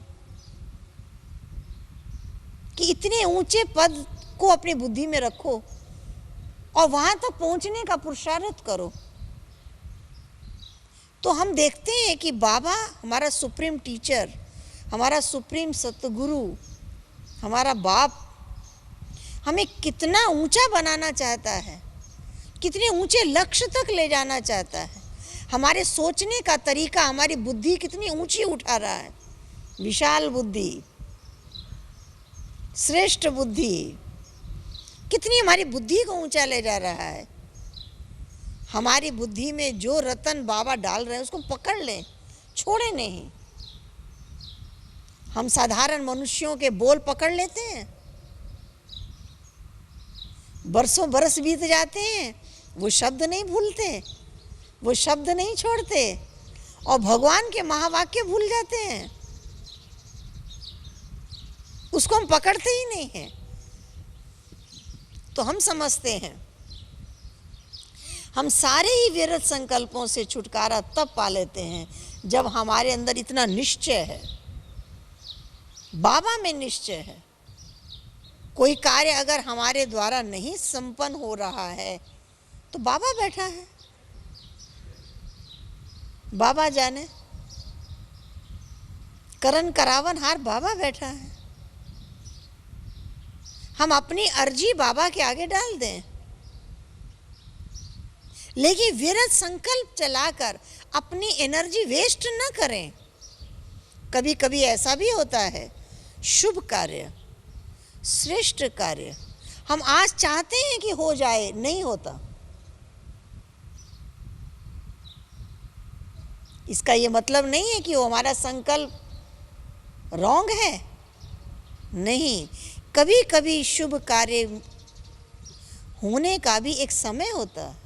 कि इतने ऊंचे पद को अपनी बुद्धि में रखो और वहां तक पहुंचने का पुरुषार्थ करो। तो हम देखते हैं कि बाबा हमारा सुप्रीम टीचर, हमारा सुप्रीम सतगुरु, हमारा बाप हमें कितना ऊंचा बनाना चाहता है, कितने ऊंचे लक्ष्य तक ले जाना चाहता है। हमारे सोचने का तरीका, हमारी बुद्धि कितनी ऊंची उठा रहा है। विशाल बुद्धि, श्रेष्ठ बुद्धि, कितनी हमारी बुद्धि को ऊंचा ले जा रहा है। हमारी बुद्धि में जो रतन बाबा डाल रहे हैं उसको पकड़ लें, छोड़े नहीं। हम साधारण मनुष्यों के बोल पकड़ लेते हैं, बरसों बरस बीत जाते हैं, वो शब्द नहीं भूलते, वो शब्द नहीं छोड़ते और भगवान के महावाक्य भूल जाते हैं। उसको हम पकड़ते ही नहीं हैं। तो हम समझते हैं हम सारे ही व्यर्थ संकल्पों से छुटकारा तब पा लेते हैं जब हमारे अंदर इतना निश्चय है, बाबा में निश्चय है। कोई कार्य अगर हमारे द्वारा नहीं संपन्न हो रहा है तो बाबा बैठा है, बाबा जाने। करन करावन हार बाबा बैठा है। हम अपनी अर्जी बाबा के आगे डाल दें, लेकिन व्यर्थ संकल्प चलाकर अपनी एनर्जी वेस्ट न करें। कभी कभी ऐसा भी होता है, शुभ कार्य, श्रेष्ठ कार्य हम आज चाहते हैं कि हो जाए, नहीं होता। इसका ये मतलब नहीं है कि वो हमारा संकल्प रॉन्ग है, नहीं। कभी कभी शुभ कार्य होने का भी एक समय होता है,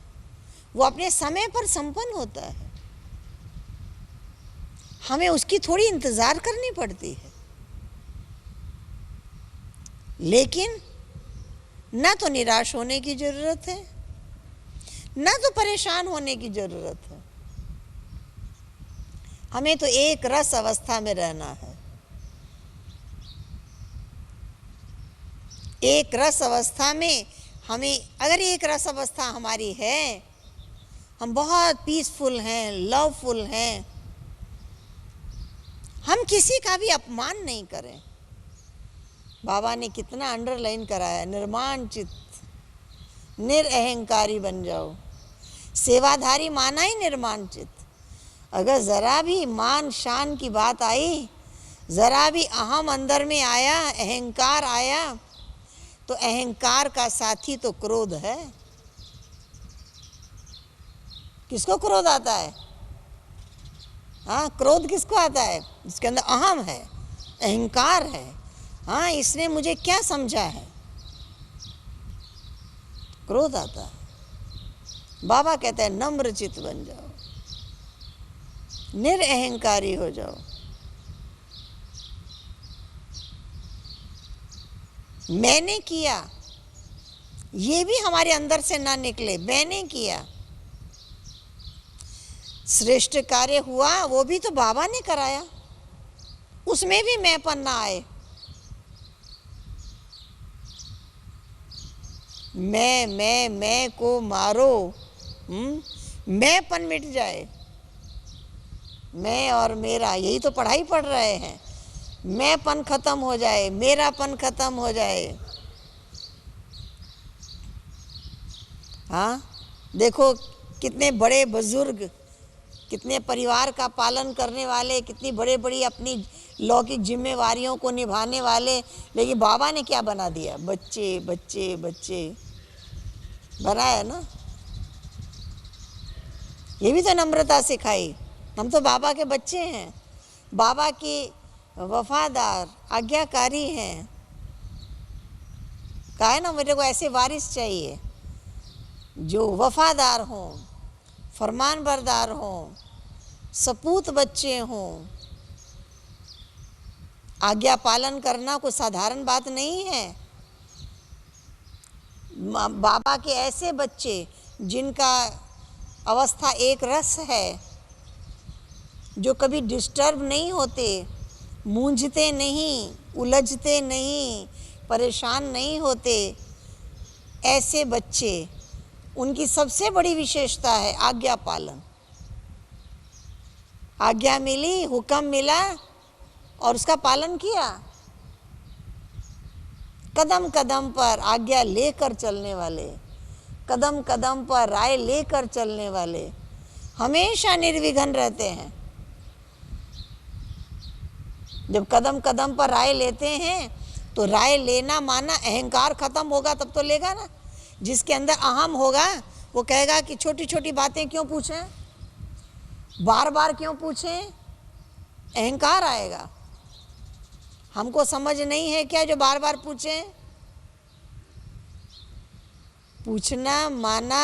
वो अपने समय पर संपन्न होता है। हमें उसकी थोड़ी इंतजार करनी पड़ती है, लेकिन ना तो निराश होने की जरूरत है, ना तो परेशान होने की जरूरत है। हमें तो एक रस अवस्था में रहना है। एक रस अवस्था में हमें, अगर एक रस अवस्था हमारी है, हम बहुत पीसफुल हैं, लवफुल हैं, हम किसी का भी अपमान नहीं करें। बाबा ने कितना अंडरलाइन कराया, निर्माण चित्त, निरअहंकारी बन जाओ। सेवाधारी माना ही निर्माण चित्त। अगर ज़रा भी मान शान की बात आई, ज़रा भी अहम अंदर में आया, अहंकार आया, तो अहंकार का साथी तो क्रोध है। किसको क्रोध आता है? हाँ, क्रोध किसको आता है? जिसके अंदर अहम है, अहंकार है। हाँ, इसने मुझे क्या समझा है, क्रोध आता है। बाबा कहते हैं नम्र चित्त बन जाओ, निरअहंकारी हो जाओ। मैंने किया, ये भी हमारे अंदर से ना निकले, मैंने किया। श्रेष्ठ कार्य हुआ, वो भी तो बाबा ने कराया, उसमें भी मैंपन ना आए। मैं को मारो, मैंपन मिट जाए। मैं और मेरा, यही तो पढ़ाई पढ़ रहे हैं। मैंपन खत्म हो जाए, मेरापन खत्म हो जाए। हाँ, देखो कितने बड़े बुजुर्ग, कितने परिवार का पालन करने वाले, कितनी बड़े बड़ी अपनी लौकिक जिम्मेवारियों को निभाने वाले, लेकिन बाबा ने क्या बना दिया? बच्चे बच्चे बच्चे बनाया ना। ये भी तो नम्रता सिखाई। हम तो बाबा के बच्चे हैं, बाबा के वफादार आज्ञाकारी हैं। कहा है ना, मेरे को ऐसे वारिस चाहिए जो वफादार हों, फरमानबरदार हों, सपूत बच्चे हों। आज्ञा पालन करना कोई साधारण बात नहीं है। बाबा के ऐसे बच्चे जिनका अवस्था एक रस है, जो कभी डिस्टर्ब नहीं होते, मूंझते नहीं, उलझते नहीं, परेशान नहीं होते, ऐसे बच्चे, उनकी सबसे बड़ी विशेषता है आज्ञा पालन। आज्ञा मिली, हुक्म मिला और उसका पालन किया। कदम कदम पर आज्ञा लेकर चलने वाले, कदम कदम पर राय लेकर चलने वाले हमेशा निर्विघ्न रहते हैं। जब कदम कदम पर राय लेते हैं तो राय लेना माना अहंकार खत्म होगा तब तो लेगा ना। जिसके अंदर अहम होगा वो कहेगा कि छोटी छोटी बातें क्यों पूछें, बार बार क्यों पूछें, अहंकार आएगा। हमको समझ नहीं है क्या जो बार बार पूछें? पूछना माना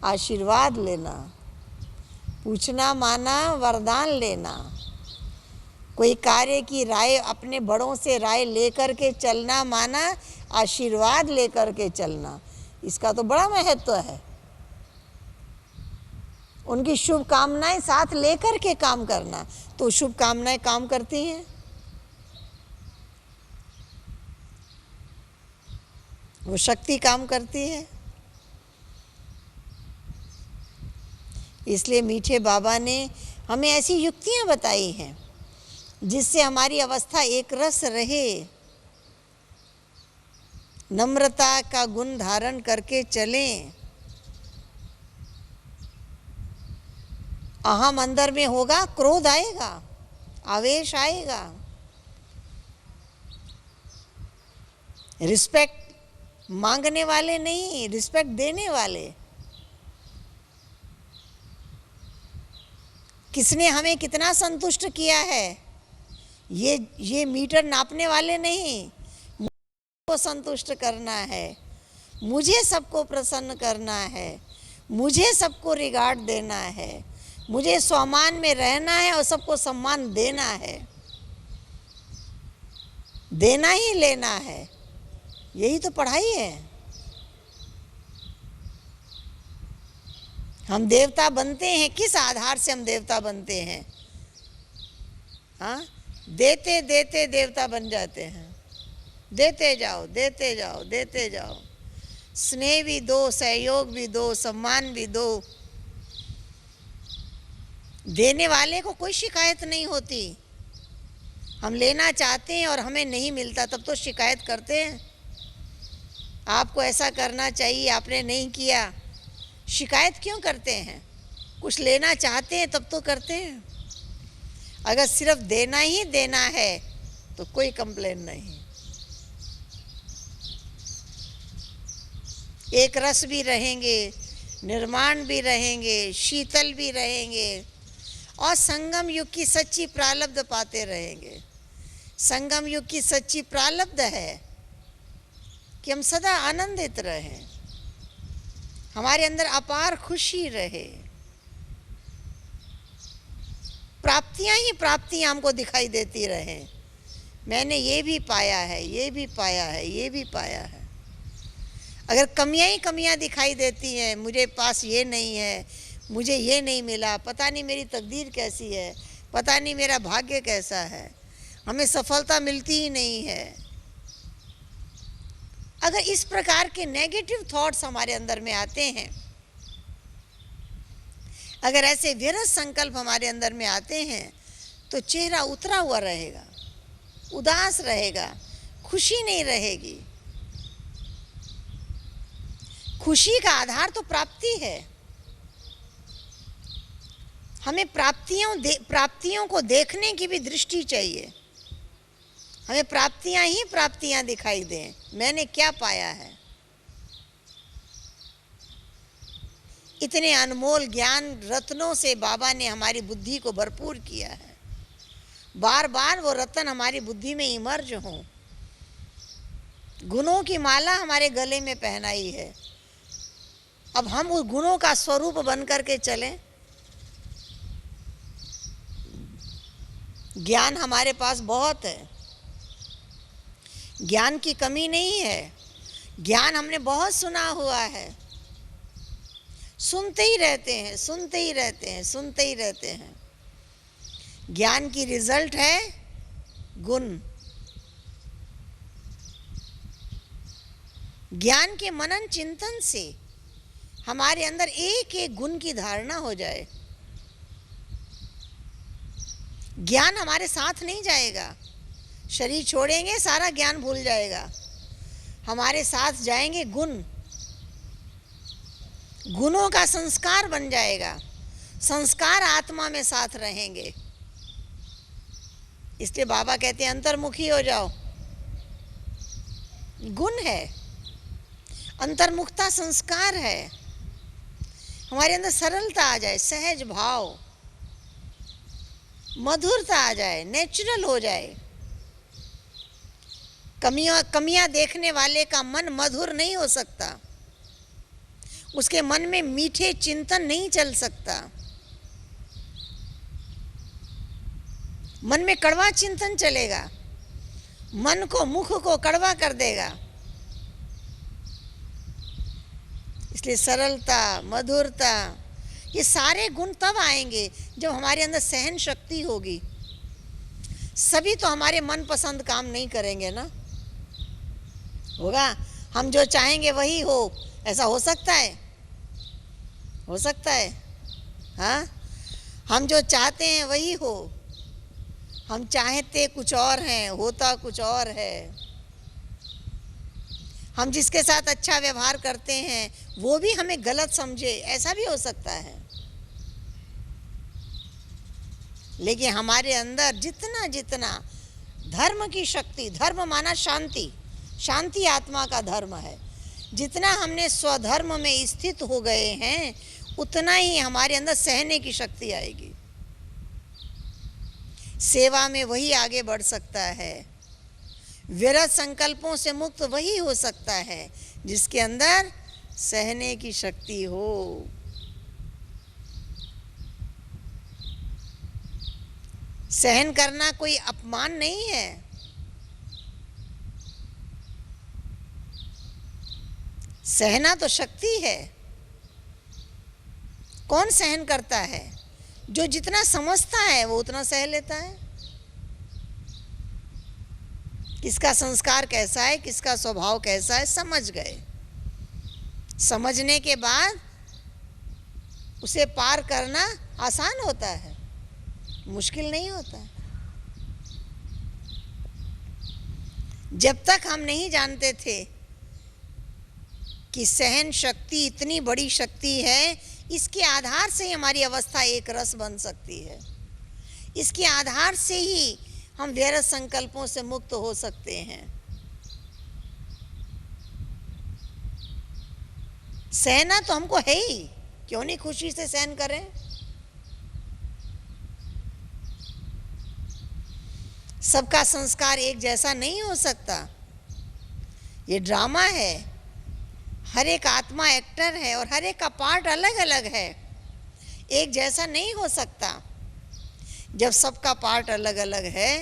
आशीर्वाद लेना, पूछना माना वरदान लेना। कोई कार्य की राय, अपने बड़ों से राय लेकर के चलना माना आशीर्वाद लेकर के चलना। इसका तो बड़ा महत्व है। उनकी शुभकामनाएं साथ लेकर के काम करना, तो शुभकामनाएं काम करती हैं। वो शक्ति काम करती है। इसलिए मीठे बाबा ने हमें ऐसी युक्तियां बताई हैं जिससे हमारी अवस्था एक रस रहे, नम्रता का गुण धारण करके चलें। अहम अंदर में होगा, क्रोध आएगा, आवेश आएगा। रिस्पेक्ट मांगने वाले नहीं, रिस्पेक्ट देने वाले। किसने हमें कितना संतुष्ट किया है, ये मीटर नापने वाले नहीं। मुझे को संतुष्ट करना है, मुझे सबको प्रसन्न करना है, मुझे सबको रिगार्ड देना है, मुझे सम्मान में रहना है और सबको सम्मान देना है। देना ही लेना है, यही तो पढ़ाई है। हम देवता बनते हैं, किस आधार से हम देवता बनते हैं? हाँ, देते देते देवता बन जाते हैं। देते जाओ देते जाओ देते जाओ, स्नेह भी दो, सहयोग भी दो, सम्मान भी दो। देने वाले को कोई शिकायत नहीं होती। हम लेना चाहते हैं और हमें नहीं मिलता तब तो शिकायत करते हैं। आपको ऐसा करना चाहिए, आपने नहीं किया, शिकायत क्यों करते हैं? कुछ लेना चाहते हैं तब तो करते हैं। अगर सिर्फ देना ही देना है तो कोई कंप्लेन नहीं। एक रस भी रहेंगे, निर्माण भी रहेंगे, शीतल भी रहेंगे और संगम युग की सच्ची प्रारब्ध पाते रहेंगे। संगम युग की सच्ची प्रारब्ध है कि हम सदा आनंदित रहें, हमारे अंदर अपार खुशी रहे, प्राप्तियां ही प्राप्तियां हमको दिखाई देती रहें। मैंने ये भी पाया है, ये भी पाया है, ये भी पाया है। अगर कमियां ही कमियां दिखाई देती हैं, मुझे पास ये नहीं है, मुझे ये नहीं मिला, पता नहीं मेरी तकदीर कैसी है, पता नहीं मेरा भाग्य कैसा है, हमें सफलता मिलती ही नहीं है। अगर इस प्रकार के नेगेटिव थॉट्स हमारे अंदर में आते हैं, अगर ऐसे विरस संकल्प हमारे अंदर में आते हैं, तो चेहरा उतरा हुआ रहेगा, उदास रहेगा, खुशी नहीं रहेगी। खुशी का आधार तो प्राप्ति है। हमें प्राप्तियों को देखने की भी दृष्टि चाहिए। हमें प्राप्तियां ही प्राप्तियां दिखाई दें, मैंने क्या पाया है। इतने अनमोल ज्ञान रत्नों से बाबा ने हमारी बुद्धि को भरपूर किया है। बार बार वो रत्न हमारी बुद्धि में इमर्ज हों। गुणों की माला हमारे गले में पहनाई है। अब हम उस गुणों का स्वरूप बन करके चलें। ज्ञान हमारे पास बहुत है, ज्ञान की कमी नहीं है। ज्ञान हमने बहुत सुना हुआ है, सुनते ही रहते हैं, सुनते ही रहते हैं, सुनते ही रहते हैं। ज्ञान की रिजल्ट है गुण। ज्ञान के मनन चिंतन से हमारे अंदर एक एक गुण की धारणा हो जाए। ज्ञान हमारे साथ नहीं जाएगा, शरीर छोड़ेंगे सारा ज्ञान भूल जाएगा। हमारे साथ जाएंगे गुण, गुणों का संस्कार बन जाएगा। संस्कार आत्मा में साथ रहेंगे। इसलिए बाबा कहते हैं अंतर्मुखी हो जाओ। गुण है, अंतर्मुखता संस्कार है। हमारे अंदर सरलता आ जाए, सहज भाव, मधुरता आ जाए, नेचुरल हो जाए। कमियां देखने वाले का मन मधुर नहीं हो सकता, उसके मन में मीठे चिंतन नहीं चल सकता। मन में कड़वा चिंतन चलेगा, मन को, मुख को कड़वा कर देगा। इसलिए सरलता, मधुरता, ये सारे गुण तब आएंगे जब हमारे अंदर सहन शक्ति होगी। सभी तो हमारे मन पसंद काम नहीं करेंगे ना। होगा हम जो चाहेंगे वही हो, ऐसा हो सकता है? हो सकता है? हाँ, हम जो चाहते हैं वही हो। हम चाहते कुछ और हैं, होता कुछ और है। हम जिसके साथ अच्छा व्यवहार करते हैं वो भी हमें गलत समझे, ऐसा भी हो सकता है। लेकिन हमारे अंदर जितना जितना धर्म की शक्ति, धर्म माना शांति, शांति आत्मा का धर्म है, जितना हमने स्वधर्म में स्थित हो गए हैं उतना ही हमारे अंदर सहने की शक्ति आएगी। सेवा में वही आगे बढ़ सकता है। विरत संकल्पों से मुक्त वही हो सकता है जिसके अंदर सहने की शक्ति हो। सहन करना कोई अपमान नहीं है। सहना तो शक्ति है। कौन सहन करता है? जो जितना समझता है वो उतना सह लेता है। किसका संस्कार कैसा है, किसका स्वभाव कैसा है, समझ गए। समझने के बाद उसे पार करना आसान होता है, मुश्किल नहीं होता है। जब तक हम नहीं जानते थे कि सहन शक्ति इतनी बड़ी शक्ति है, इसके आधार से ही हमारी अवस्था एक रस बन सकती है। इसके आधार से ही हम वैरत संकल्पों से मुक्त हो सकते हैं। सहना तो हमको है ही, क्यों नहीं खुशी से सहन करें। सबका संस्कार एक जैसा नहीं हो सकता। ये ड्रामा है, हर एक आत्मा एक्टर है और हर एक का पार्ट अलग अलग है, एक जैसा नहीं हो सकता। जब सबका पार्ट अलग अलग है,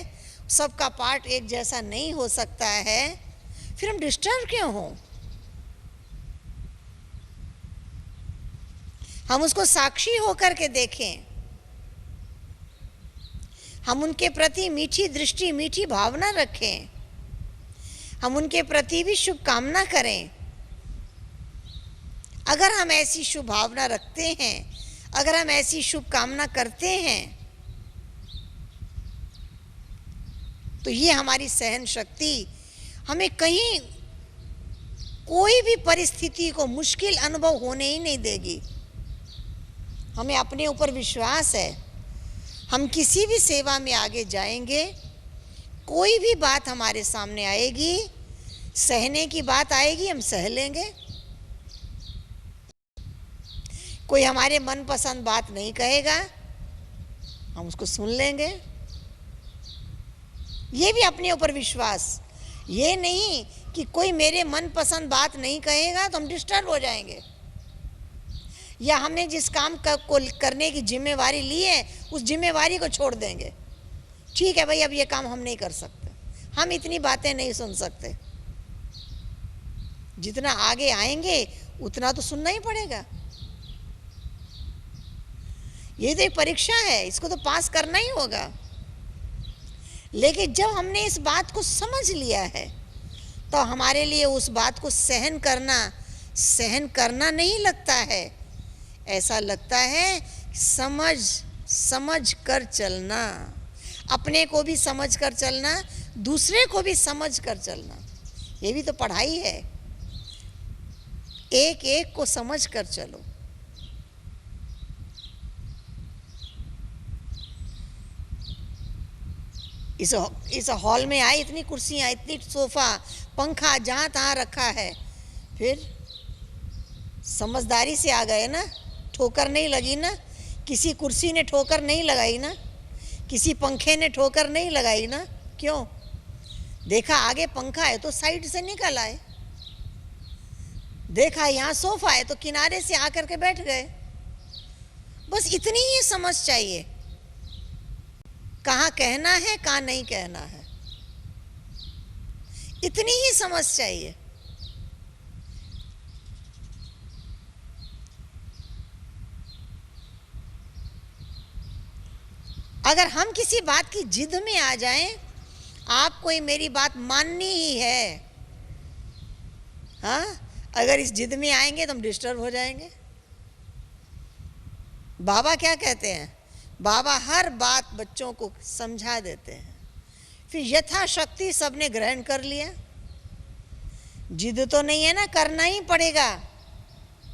सबका पार्ट एक जैसा नहीं हो सकता है, फिर हम डिस्टर्ब क्यों हों? हम उसको साक्षी होकर के देखें। हम उनके प्रति मीठी दृष्टि, मीठी भावना रखें। हम उनके प्रति भी शुभकामना करें। अगर हम ऐसी शुभ भावना रखते हैं, अगर हम ऐसी शुभकामना करते हैं, तो ये हमारी सहन शक्ति हमें कहीं कोई भी परिस्थिति को मुश्किल अनुभव होने ही नहीं देगी। हमें अपने ऊपर विश्वास है, हम किसी भी सेवा में आगे जाएंगे, कोई भी बात हमारे सामने आएगी, सहने की बात आएगी, हम सह लेंगे। कोई हमारे मनपसंद बात नहीं कहेगा, हम उसको सुन लेंगे। ये भी अपने ऊपर विश्वास, ये नहीं कि कोई मेरे मनपसंद बात नहीं कहेगा तो हम डिस्टर्ब हो जाएंगे, या हमने जिस काम को करने की जिम्मेवारी ली है उस जिम्मेवारी को छोड़ देंगे। ठीक है भाई, अब ये काम हम नहीं कर सकते, हम इतनी बातें नहीं सुन सकते। जितना आगे आएंगे उतना तो सुनना ही पड़ेगा। ये तो एक परीक्षा है, इसको तो पास करना ही होगा। लेकिन जब हमने इस बात को समझ लिया है तो हमारे लिए उस बात को सहन करना नहीं लगता है, ऐसा लगता है समझ कर चलना, अपने को भी समझ कर चलना, दूसरे को भी समझ कर चलना। ये भी तो पढ़ाई है, एक एक को समझ कर चलो। इस हॉल में आई, इतनी कुर्सियाँ, इतनी सोफा, पंखा जहाँ तहाँ रखा है, फिर समझदारी से आ गए ना, ठोकर नहीं लगी ना, किसी कुर्सी ने ठोकर नहीं लगाई ना, किसी पंखे ने ठोकर नहीं लगाई ना। क्यों? देखा आगे पंखा है तो साइड से निकल आए, देखा यहाँ सोफा है तो किनारे से आकर के बैठ गए। बस इतनी ही समझ चाहिए, कहाँ कहना है कहाँ नहीं कहना है, इतनी ही समझ चाहिए। अगर हम किसी बात की जिद में आ जाएं, आपको ही मेरी बात माननी ही है, हाँ, अगर इस जिद में आएंगे तो हम डिस्टर्ब हो जाएंगे। बाबा क्या कहते हैं? बाबा हर बात बच्चों को समझा देते हैं, फिर यथाशक्ति सबने ग्रहण कर लिया। जिद तो नहीं है ना, करना ही पड़ेगा।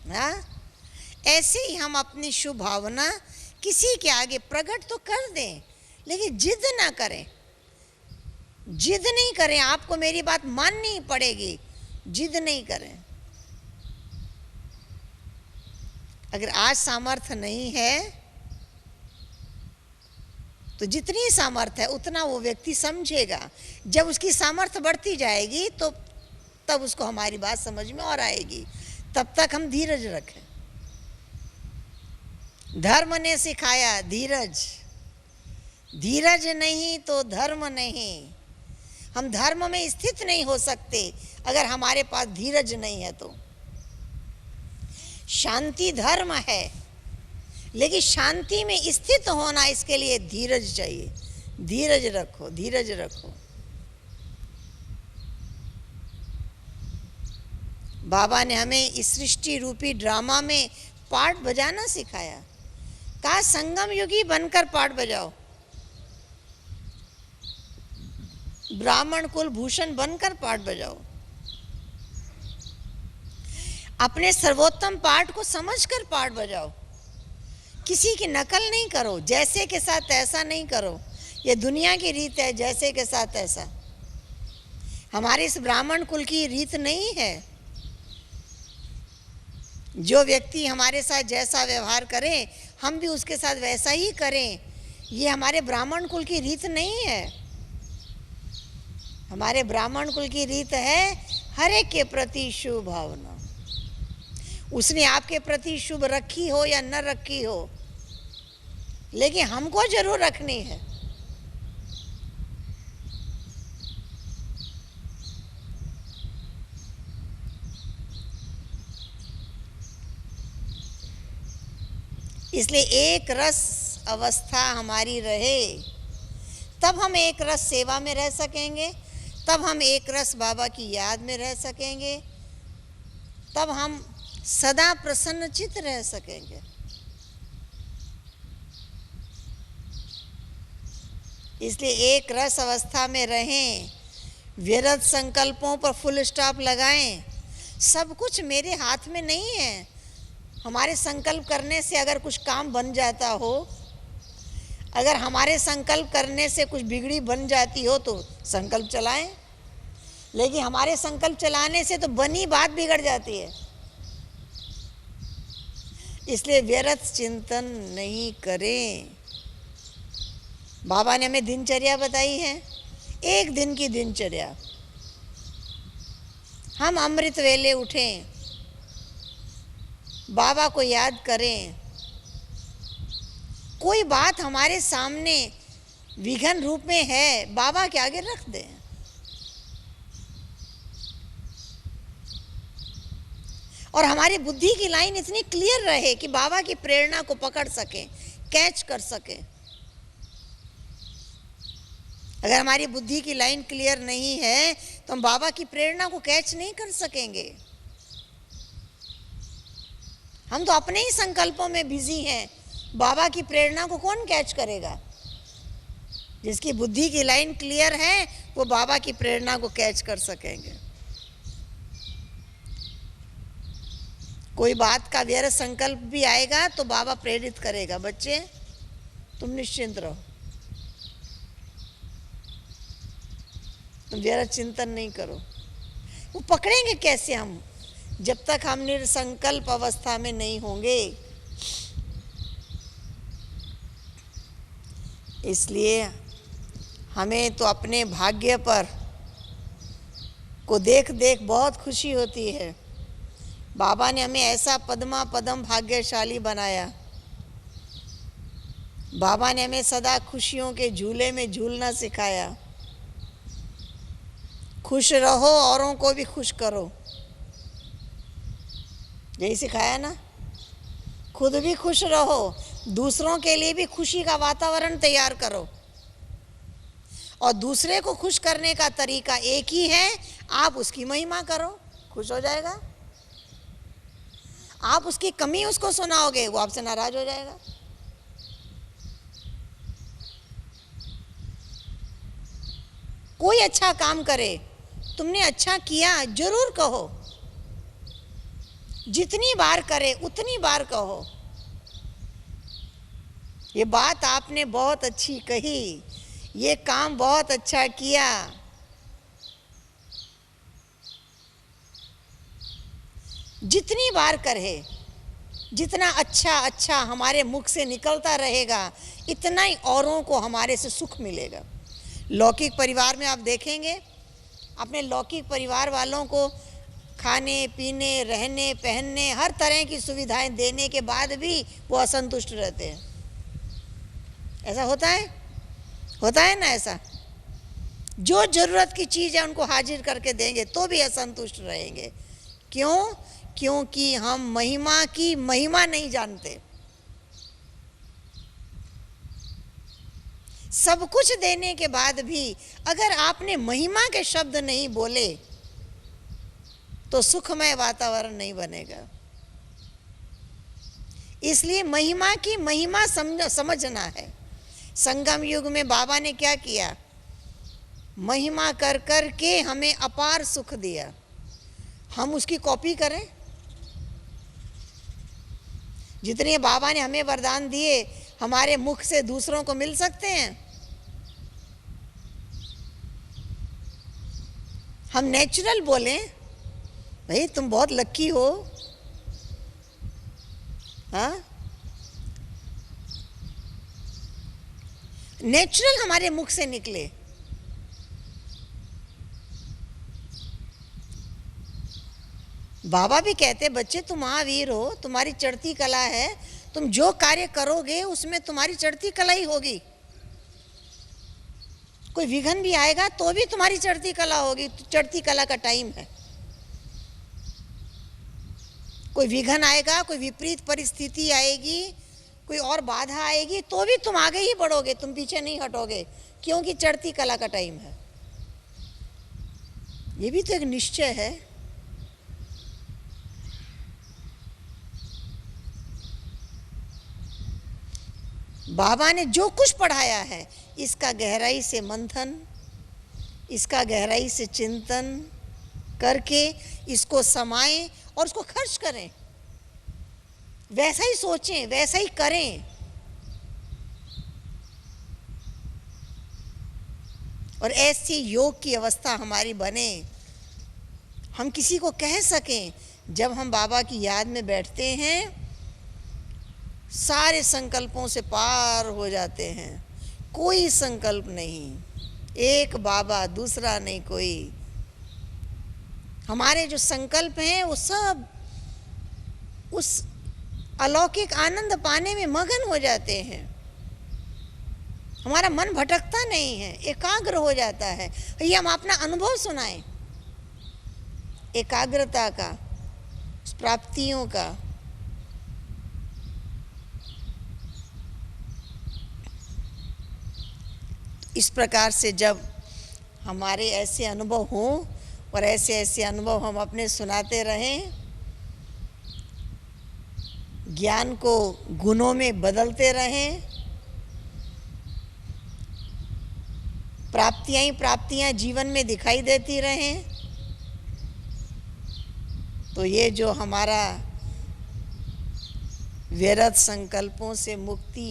हाँ, ऐसे ही हम अपनी शुभ भावना किसी के आगे प्रकट तो कर दें, लेकिन जिद ना करें। जिद नहीं करें, आपको मेरी बात माननी ही पड़ेगी, जिद नहीं करें। अगर आज सामर्थ्य नहीं है तो जितनी सामर्थ्य है उतना वो व्यक्ति समझेगा। जब उसकी सामर्थ्य बढ़ती जाएगी तो तब उसको हमारी बात समझ में और आएगी। तब तक हम धीरज रखें। धर्म ने सिखाया धीरज, धीरज नहीं तो धर्म नहीं। हम धर्म में स्थित नहीं हो सकते अगर हमारे पास धीरज नहीं है तो। शांति धर्म है, लेकिन शांति में स्थित होना, इसके लिए धीरज चाहिए। धीरज रखो, धीरज रखो। बाबा ने हमें इस सृष्टि रूपी ड्रामा में पार्ट बजाना सिखाया। कहा संगम युगी बनकर पार्ट बजाओ, ब्राह्मण कुल भूषण बनकर पार्ट बजाओ। अपने सर्वोत्तम पार्ट को समझकर पार्ट बजाओ। किसी की नकल नहीं करो, जैसे के साथ तैसा नहीं करो। ये दुनिया की रीत है, जैसे के साथ तैसा। हमारे इस ब्राह्मण कुल की रीत नहीं है। जो व्यक्ति हमारे साथ जैसा व्यवहार करे हम भी उसके साथ वैसा ही करें, ये हमारे ब्राह्मण कुल की रीत नहीं है। हमारे ब्राह्मण कुल की रीत है हर एक के प्रति शुभ भावना। उसने आपके प्रति शुभ रखी हो या न रखी हो, लेकिन हमको जरूर रखनी है। इसलिए एक रस अवस्था हमारी रहे, तब हम एक रस सेवा में रह सकेंगे, तब हम एक रस बाबा की याद में रह सकेंगे, तब हम सदा प्रसन्नचित रह सकेंगे। इसलिए एक रस अवस्था में रहें, व्यर्थ संकल्पों पर फुल स्टॉप लगाएं, सब कुछ मेरे हाथ में नहीं है। हमारे संकल्प करने से अगर कुछ काम बन जाता हो, अगर हमारे संकल्प करने से कुछ बिगड़ी बन जाती हो तो संकल्प चलाएं, लेकिन हमारे संकल्प चलाने से तो बनी बात बिगड़ जाती है। इसलिए व्यर्थ चिंतन नहीं करें। बाबा ने हमें दिनचर्या बताई है, एक दिन की दिनचर्या। हम अमृत वेले उठें, बाबा को याद करें, कोई बात हमारे सामने विघन रूप में है, बाबा के आगे रख दें। और हमारी बुद्धि की लाइन इतनी क्लियर रहे कि बाबा की प्रेरणा को पकड़ सके, कैच कर सके। अगर हमारी बुद्धि की लाइन क्लियर नहीं है तो हम बाबा की प्रेरणा को कैच नहीं कर सकेंगे। हम तो अपने ही संकल्पों में बिजी हैं, बाबा की प्रेरणा को कौन कैच करेगा? जिसकी बुद्धि की लाइन क्लियर है वो बाबा की प्रेरणा को कैच कर सकेंगे। कोई बात का व्यर्थ संकल्प भी आएगा तो बाबा प्रेरित करेगा, बच्चे तुम निश्चिंत रहो, तुम व्यर्थ चिंतन नहीं करो। वो पकड़ेंगे कैसे हम, जब तक हम निरसंकल्प अवस्था में नहीं होंगे। इसलिए हमें तो अपने भाग्य पर को देख देख बहुत खुशी होती है। बाबा ने हमें ऐसा पद्मा पदम भाग्यशाली बनाया। बाबा ने हमें सदा खुशियों के झूले में झूलना सिखाया। खुश रहो, औरों को भी खुश करो, यही सिखाया ना। खुद भी खुश रहो, दूसरों के लिए भी खुशी का वातावरण तैयार करो। और दूसरे को खुश करने का तरीका एक ही है, आप उसकी महिमा करो, खुश हो जाएगा। आप उसकी कमी उसको सुनाओगे, वो आपसे नाराज हो जाएगा। कोई अच्छा काम करे, तुमने अच्छा किया जरूर कहो, जितनी बार करे उतनी बार कहो, ये बात आपने बहुत अच्छी कही, ये काम बहुत अच्छा किया। जितनी बार कहे, जितना अच्छा अच्छा हमारे मुख से निकलता रहेगा, इतना ही औरों को हमारे से सुख मिलेगा। लौकिक परिवार में आप देखेंगे, अपने लौकिक परिवार वालों को खाने पीने रहने पहनने हर तरह की सुविधाएं देने के बाद भी वो असंतुष्ट रहते हैं। ऐसा होता है ना ऐसा। जो जरूरत की चीज़ है उनको हाजिर करके देंगे तो भी असंतुष्ट रहेंगे। क्यों? क्योंकि हम महिमा की महिमा नहीं जानते। सब कुछ देने के बाद भी अगर आपने महिमा के शब्द नहीं बोले तो सुखमय वातावरण नहीं बनेगा। इसलिए महिमा की महिमा समझना है। संगम युग में बाबा ने क्या किया? महिमा कर कर के हमें अपार सुख दिया। हम उसकी कॉपी करें? जितने बाबा ने हमें वरदान दिए हमारे मुख से दूसरों को मिल सकते हैं? हम नेचुरल बोलें, भाई तुम बहुत लक्की हो, हाँ, नेचुरल हमारे मुख से निकले। बाबा भी कहते बच्चे तुम महावीर हो, तुम्हारी चढ़ती कला है, तुम जो कार्य करोगे उसमें तुम्हारी चढ़ती कला ही होगी। कोई विघन भी आएगा तो भी तुम्हारी चढ़ती कला होगी, चढ़ती कला का टाइम है। कोई विघन आएगा, कोई विपरीत परिस्थिति आएगी, कोई और बाधा आएगी तो भी तुम आगे ही बढ़ोगे, तुम पीछे नहीं हटोगे, क्योंकि चढ़ती कला का टाइम है। ये भी तो एक निश्चय है। बाबा ने जो कुछ पढ़ाया है इसका गहराई से मंथन, इसका गहराई से चिंतन, करके इसको समाएं और उसको खर्च करें, वैसा ही सोचें, वैसा ही करें। और ऐसी योग की अवस्था हमारी बने, हम किसी को कह सकें। जब हम बाबा की याद में बैठते हैं, सारे संकल्पों से पार हो जाते हैं, कोई संकल्प नहीं, एक बाबा, दूसरा नहीं कोई। हमारे जो संकल्प हैं वो सब उस अलौकिक आनंद पाने में मगन हो जाते हैं। हमारा मन भटकता नहीं है, एकाग्र हो जाता है। ये हम अपना अनुभव सुनाएं, एकाग्रता का, उस प्राप्तियों का। इस प्रकार से जब हमारे ऐसे अनुभव हों और ऐसे ऐसे अनुभव हम अपने सुनाते रहें, ज्ञान को गुणों में बदलते रहें, प्राप्तियां ही प्राप्तियां जीवन में दिखाई देती रहें, तो ये जो हमारा व्यर्थ संकल्पों से मुक्ति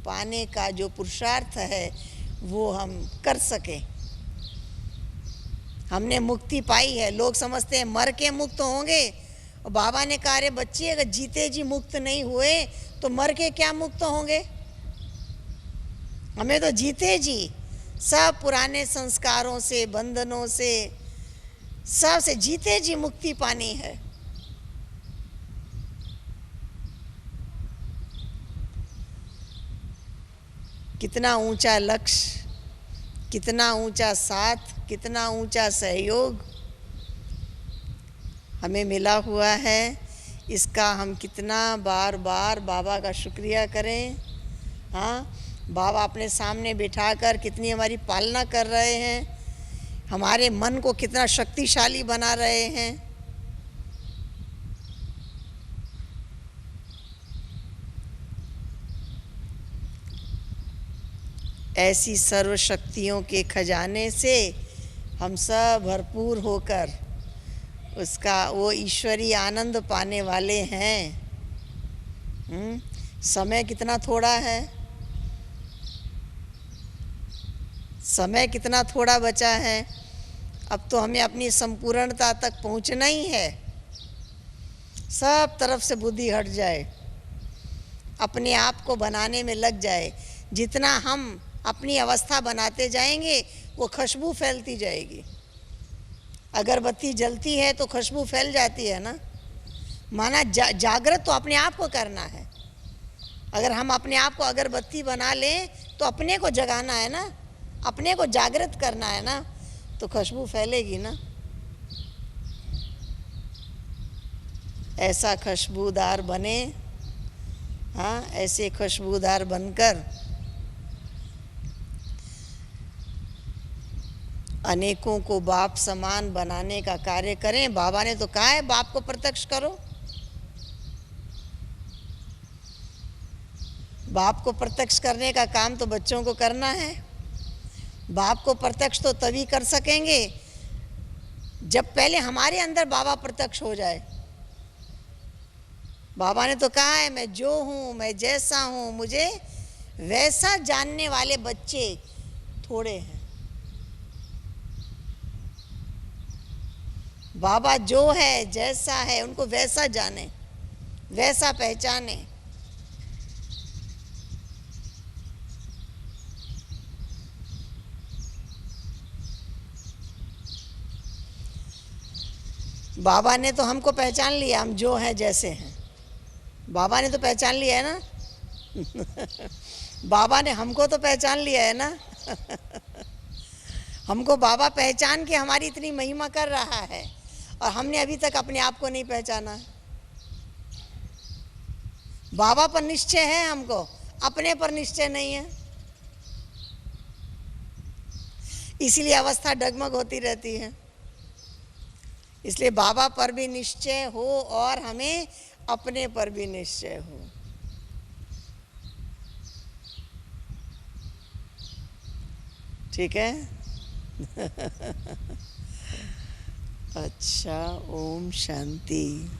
पाने का जो पुरुषार्थ है वो हम कर सकें। हमने मुक्ति पाई है। लोग समझते हैं मर के मुक्त होंगे, और बाबा ने कहा अरे बच्चे, अगर जीते जी मुक्त नहीं हुए तो मर के क्या मुक्त होंगे। हमें तो जीते जी सब पुराने संस्कारों से, बंधनों से, सब से जीते जी मुक्ति पानी है। कितना ऊंचा लक्ष्य, कितना ऊंचा साथ, कितना ऊंचा सहयोग हमें मिला हुआ है। इसका हम कितना बार बार बाबा का शुक्रिया करें। हाँ, बाबा अपने सामने बिठाकर कितनी हमारी पालना कर रहे हैं, हमारे मन को कितना शक्तिशाली बना रहे हैं। ऐसी सर्वशक्तियों के खजाने से हम सब भरपूर होकर उसका वो ईश्वरीय आनंद पाने वाले हैं। समय कितना थोड़ा है, समय कितना थोड़ा बचा है। अब तो हमें अपनी संपूर्णता तक पहुंचना ही है। सब तरफ से बुद्धि हट जाए, अपने आप को बनाने में लग जाए। जितना हम अपनी अवस्था बनाते जाएंगे वो खुशबू फैलती जाएगी। अगरबत्ती जलती है तो खुशबू फैल जाती है ना। माना जागृत तो अपने आप को करना है। अगर हम अपने आप को अगरबत्ती बना लें तो अपने को जगाना है ना, अपने को जागृत करना है ना, तो खुशबू फैलेगी ना। ऐसा खुशबूदार बने। हाँ, ऐसे खुशबूदार बनकर अनेकों को बाप समान बनाने का कार्य करें। बाबा ने तो कहा है बाप को प्रत्यक्ष करो। बाप को प्रत्यक्ष करने का काम तो बच्चों को करना है। बाप को प्रत्यक्ष तो तभी कर सकेंगे जब पहले हमारे अंदर बाबा प्रत्यक्ष हो जाए। बाबा ने तो कहा है मैं जो हूँ, मैं जैसा हूँ, मुझे वैसा जानने वाले बच्चे थोड़े हैं। बाबा जो है, जैसा है, उनको वैसा जाने, वैसा पहचाने। बाबा ने तो हमको पहचान लिया, हम जो हैं जैसे हैं। बाबा ने तो पहचान लिया है ना। बाबा ने हमको तो पहचान लिया है ना। हमको बाबा पहचान के हमारी इतनी महिमा कर रहा है, और हमने अभी तक अपने आप को नहीं पहचाना। बाबा पर निश्चय है हमको, अपने पर निश्चय नहीं है। इसीलिए अवस्था डगमग होती रहती है। इसलिए बाबा पर भी निश्चय हो और हमें अपने पर भी निश्चय हो। ठीक है। अच्छा, ओम शांति।